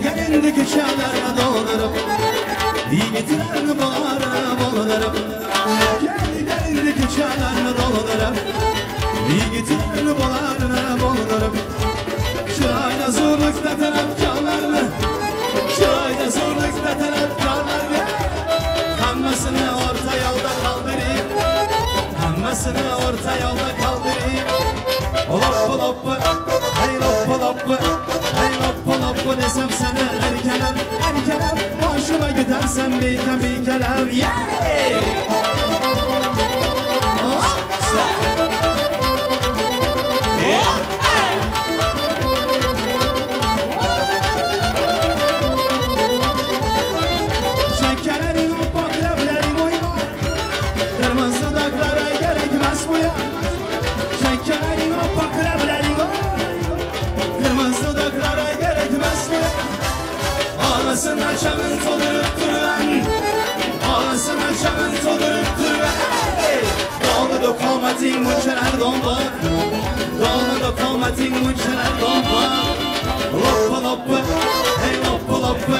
Gergenindeki çağlarına dolanırım, yiğitlerini bağrına boğularım. Gergenindeki çağlarına dolanırım, yiğitlerini bağrına boğularım. Şurayda zorlukta tarafkarlarını, şurayda zorlukta tarafkarlarını. Kanmasını orta yolda kaldırayım, kanmasını orta yolda kaldırayım. Loppa loppa, hey loppa loppa, hey loppa loppa desem sana erkenem, erkenem. Hoşuma gidersen bir kelem, yeah! Şekerlerin ufak lebleri boyma, kırmızı dudaklara gerekmez bu ya. Şekerlerin ufak lebleri boyma, kırmızı dudaklara gerekmez bu ya. Ağlasına çamın tolurup durulan, ağlasına çamın tolurup durulan. Doğru dokunmadın munçeler domba, doğru dokunmadın munçeler domba. Loppa loppa, hey loppa loppa,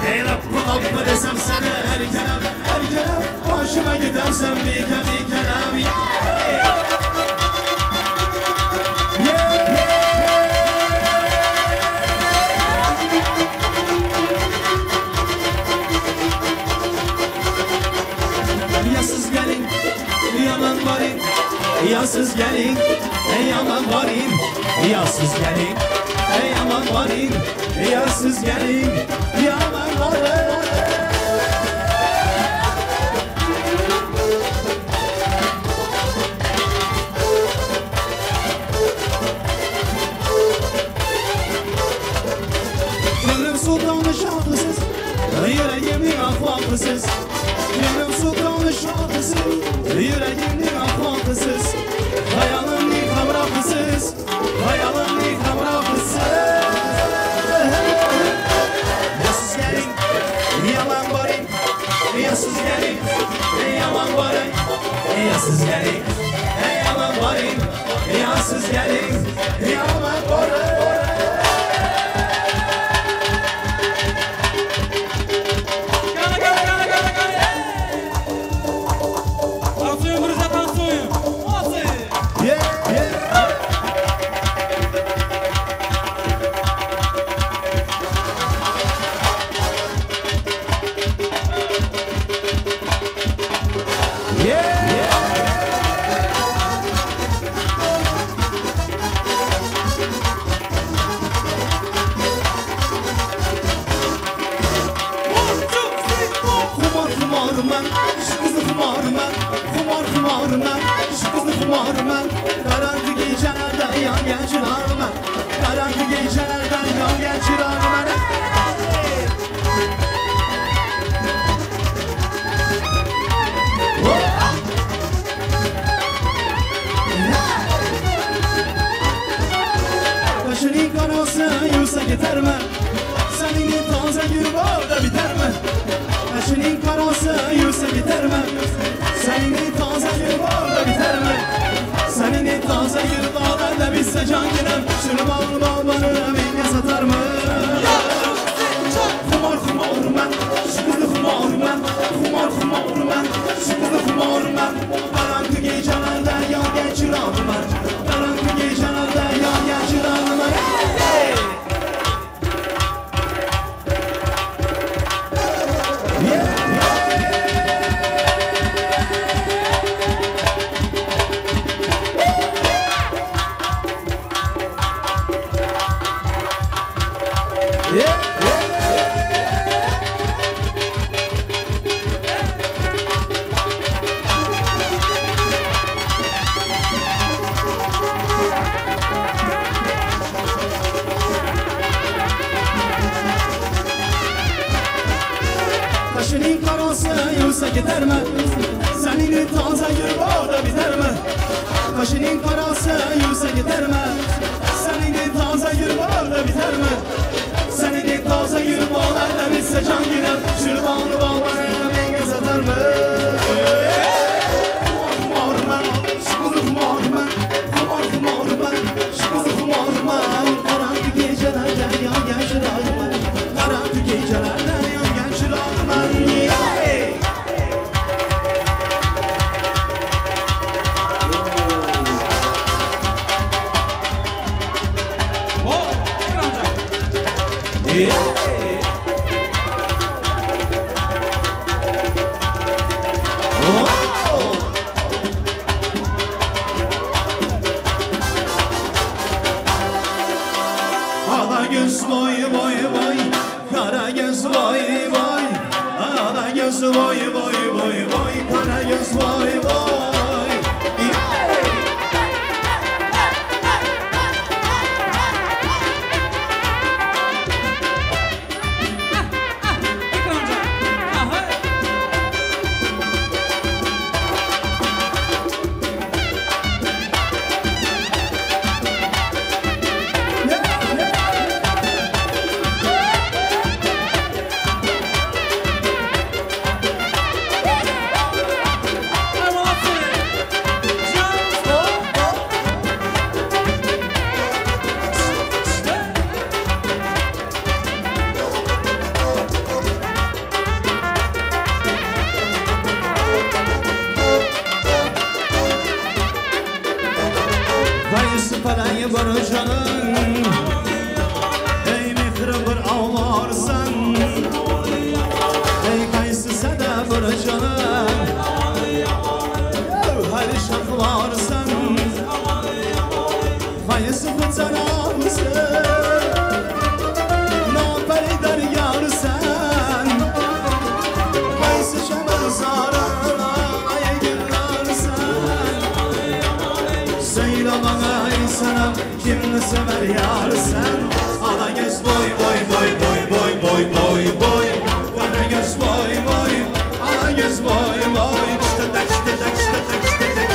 hey loppa loppa desem sana erkenem, erkenem. Hoşuma gidersen bir kelem, yeah! Yasız gelin, yaman varın, yasız gelin, yaman varın, yasız gelin, yaman varın, yasız gelin, yaman varın. Gönlüm sultanı şarkısız, yüreğimin ahvaklısız. Gönlüm sultanı şarkısız, yüreğimin ahvaklısız. Hayalım nikam rahatsız, hayalım nikam rahatsız. Yasız gelin, yalan varın, yasız gelin, yalan varın, yasız gelin, yalan varın, yasız gelin, yalan varın. Karanlık gecelerden yan geçiyorum ben. Karanlık gecelerden yan geçiyorum ben. Başının kanosu yursa gider mi? Senin taze gülüm orada biter mi? Başının kanosu yursa gider mi? Senin taze gülüm orada biter mi? Senin taze gülüm orada bitse can ginem. Şunu bal bana beni satar mı? Kumar ben, şu kızı kumar ben. Kumar ben, şu kızı kumar ben. Karanlık gecelerde yan geçiren ben. Karanlık gecelerde yan geçiren ben. Kaşının karası yürse gider mi? Senin taze gül bağlarda biter mi? Senin taze gül bağlarda bitse can gider. Şu bağlı bağlara beni satar mı? Morman, şıkızık morman, morman, morman, şıkızık morman. Karanlık gecelerde yangen şırağıma, karanlık gecelerde yangen şırağıma. Ala göz boy boy boy, kara göz boy boy. Ala göz boy boy boy boy, kara göz boy boy. Parayı barışanın, ey mihri bir ağlarsan, ey kaysı sada barışanın, her şaklarsan, kaysı fıtan ağlısın, naperidar yarsan, kaysı şamar zarar, ay günlersen, söyle bana sana kimle sever yar sen? Ala göz boy boy boy boy boy boy boy boy, kara göz boy boy, ala göz boy boy. İşte tak işte tak işte tak işte tak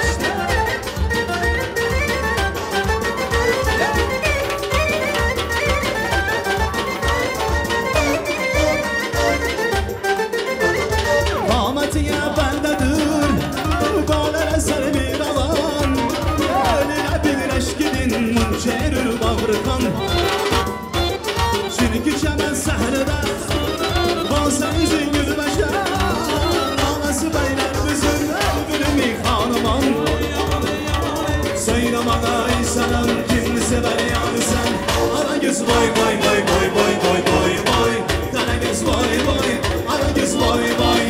işte tak. Kamatiye bendedir, bağlara serbi alan. Bir eşkinin çerir bağırkan. Çünkü çemen sahrede bazen yüzün gülmeşer. Anası beyler bizim öldürümü hanıman. Söyle bana insanım kimini sever yani sen? Ana göz boy boy boy boy boy boy boy boy, kara göz boy boy, ana göz boy boy.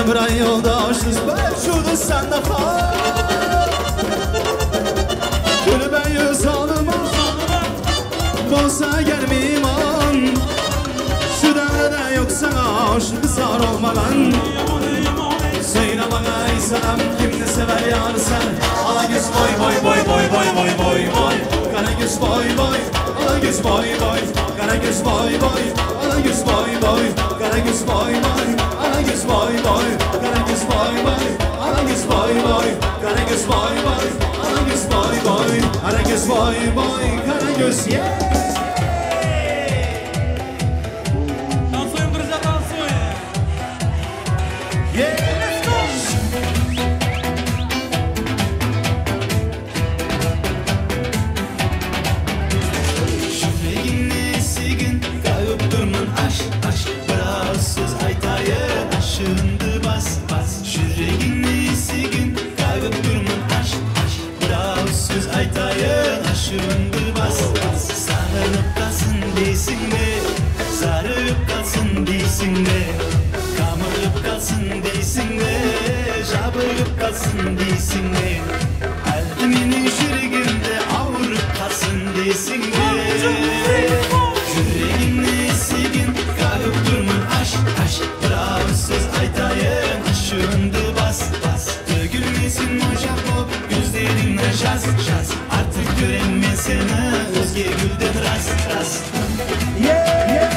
Ömrün yoldaşız ben şurada sen de kal. Gülü ben yüz alıma Bolsa gelmeyim an. Şu devrede yok sana aşık zar olmadan. Söyle bana İsa'm kimini sever yar sen. Ala göz boy boy boy boy boy boy boy boy. Kara göz boy boy. Ala göz boy boy. Kara göz boy boy. Ala göz boy boy. Kara göz boy boy. Ala göz boy boy. Kara göz boy boy. Ala göz boy boy. Kara göz boy boy. Ala göz boy boy. Kara göz boy boy. Kara göz yeah. Kalsın değilsin de Kalbimin şürgümde avrup kalsın değilsin de Yüreğimle sigin kalıp durmun aşk aşk Bravsız aytayın aşığındı bas bas Dökülmesin ocak o gözlerinle şaz şaz Artık göremem seni özge gülden rast rast Yeah yeah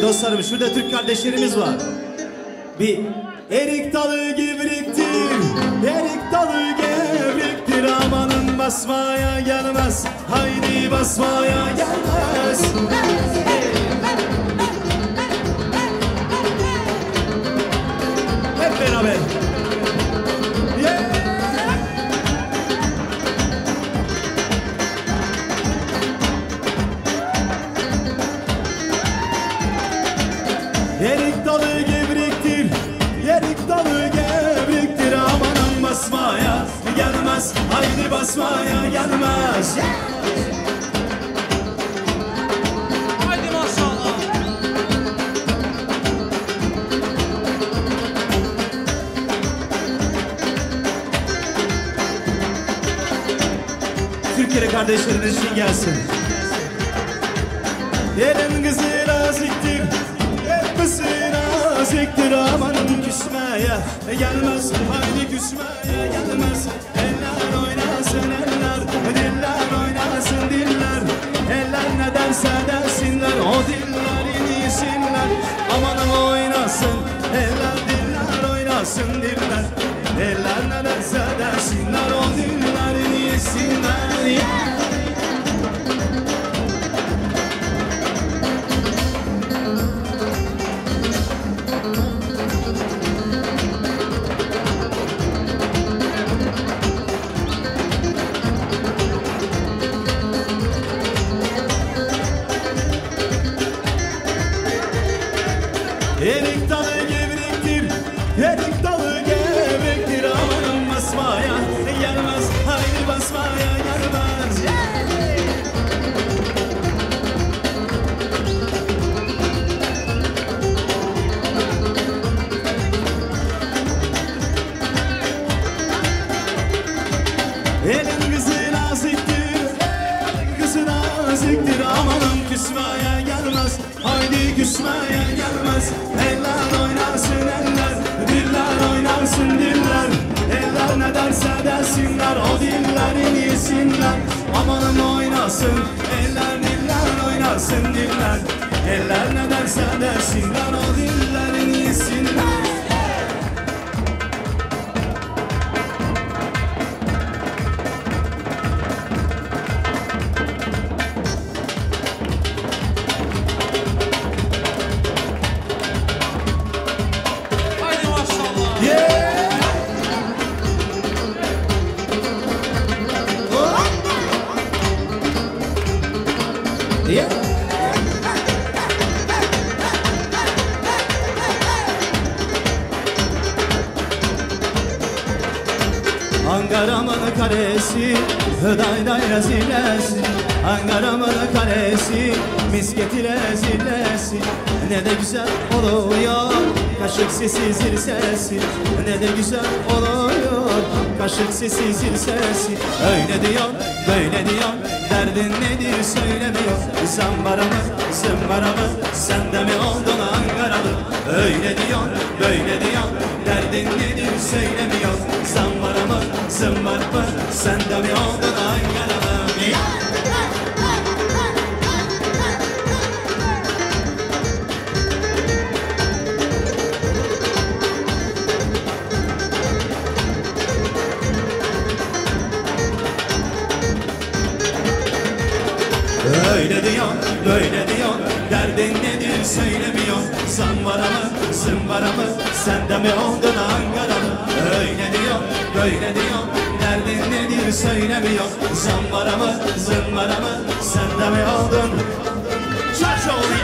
Dostlarım şurada Türk kardeşlerimiz var. Bir erik dalı gevriktir, erik dalı gevriktir. Amanın basmaya gelmez, haydi basmaya gelmez. Hep beraber. Yeah. basmaya gelmez. Haydi maşallah. Türkiye'li kardeşlerimiz için gelsin. Elin kızı naziktir, elbisi naziktir. Amanın küsmeye gelmez, haydi küsmeye gelmez. Eller oynasın eller, diller oynasın diller. Eller ne derse desinler, o dillerin iyisinler. Amanın oynasın eller, diller oynasın diller. Eller ne derse desinler, o dillerin iyisinler. Erik dalı gevrektir, erik dalı gevrektir. Amanın basmaya gelmez, haydi basmaya gelmez. Elin kızı naziktir, elin kızı naziktir. Amanın küsmeye gelmez, haydi küsmeye gelmez. Eller oynasın eller, diller oynasın diller. Eller ne derse desinler, o dillerin iyisinler. Amanın oynasın eller, diller oynasın diller. Eller ne derse desinler, o dillerin iyisinler. Haydi maşallah. Ankara'mın karesi, hıday day zillesi. Ankara'mın karesi, misket ile zillesi. Ne de güzel oluyor, kaşık sesi zil sesi. Ne de güzel oluyor, kaşık sesi zil sesi. Öyle diyor, böyle diyor, derdin nedir söylemiyor. Zambara mı, zımbara mı, sen de mi oldun Ankaralı? Öyle diyor, böyle diyor, derdin nedir söylemiyor. Zambara mı, zımbara mı, sen de mi oldun Ankaralı? Öyle diyor, böyle diyor, derdin nedir söylemiyor. Zambara mı, zımbara mı, sen de mi oldun Ankaralı? Öyle diyor, böyle diyor, derdin nedir söylemiyor. Zambara mı, zımbara mı, sen de mi oldun? Çarşoğlu,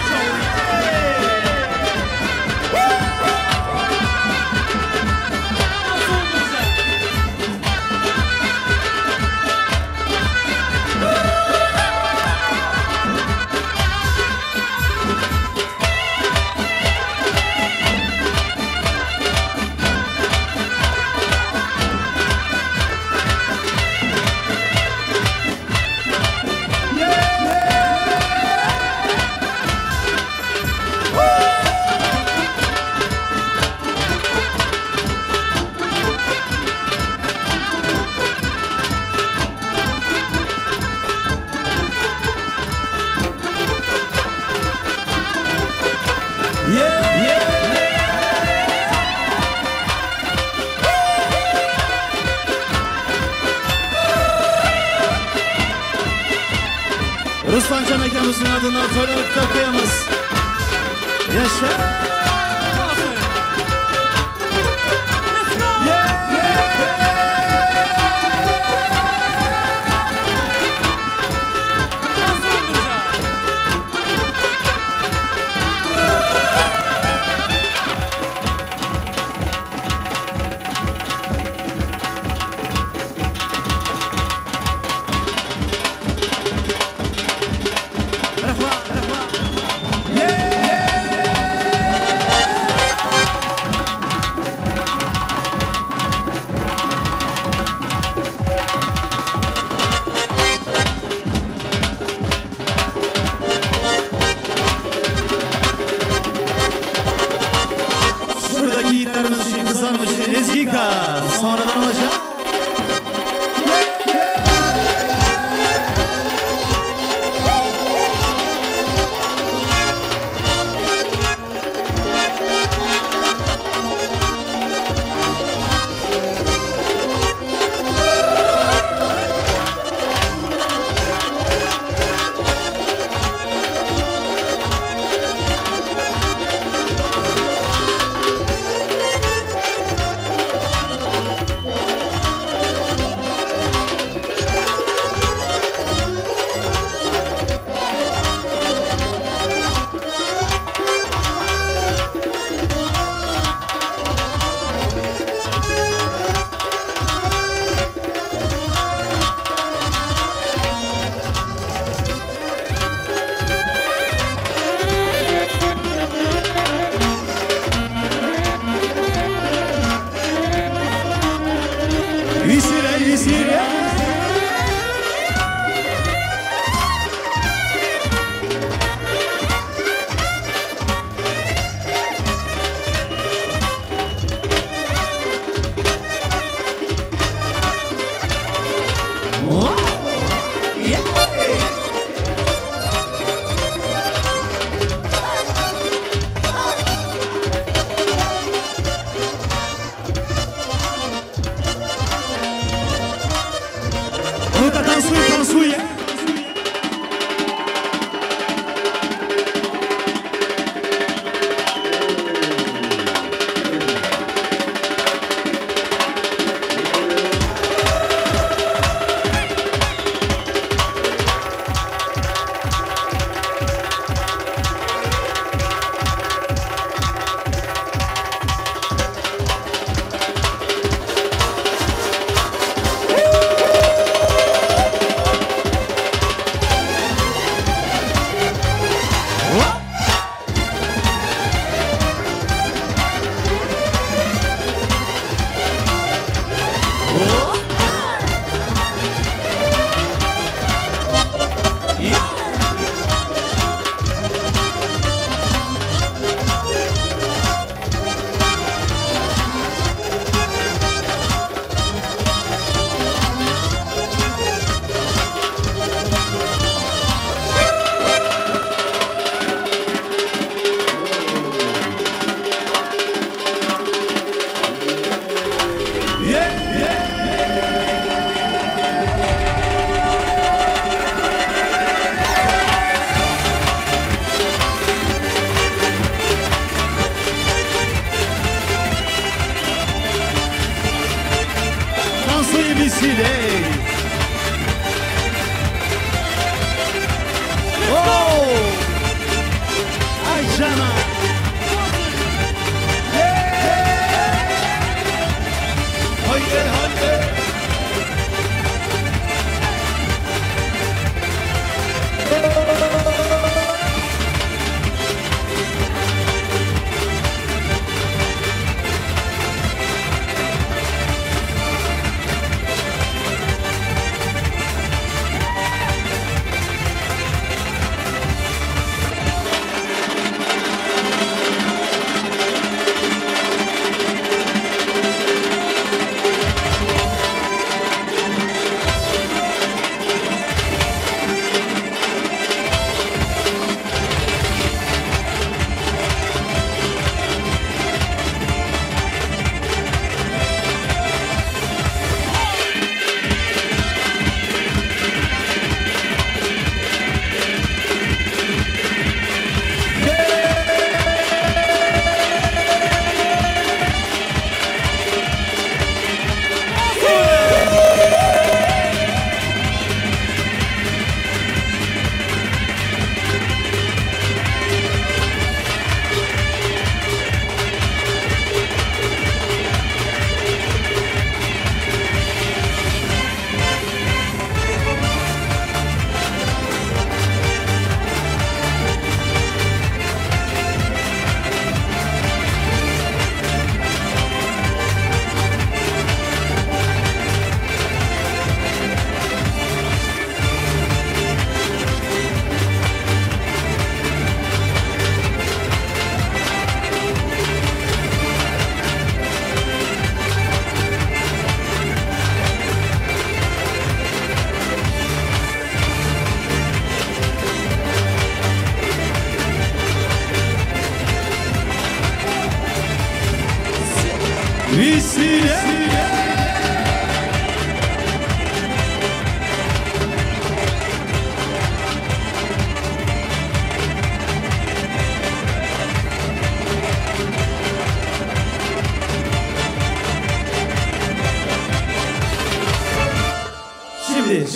Ruslan Can Ekrem'imizin adına Toyota takıyamız. Yaşa!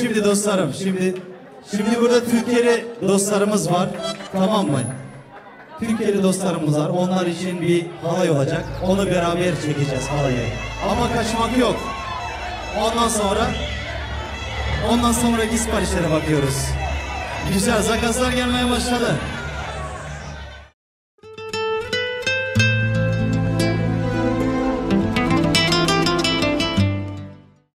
Şimdi dostlarım, şimdi burada Türkiye'li dostlarımız var, tamam mı? Türkiye'li dostlarımız var, onlar için bir halay olacak, onu beraber çekeceğiz halayı. Ama kaçmak yok. Ondan sonra siparişlere bakıyoruz. Güzel zakazlar gelmeye başladı.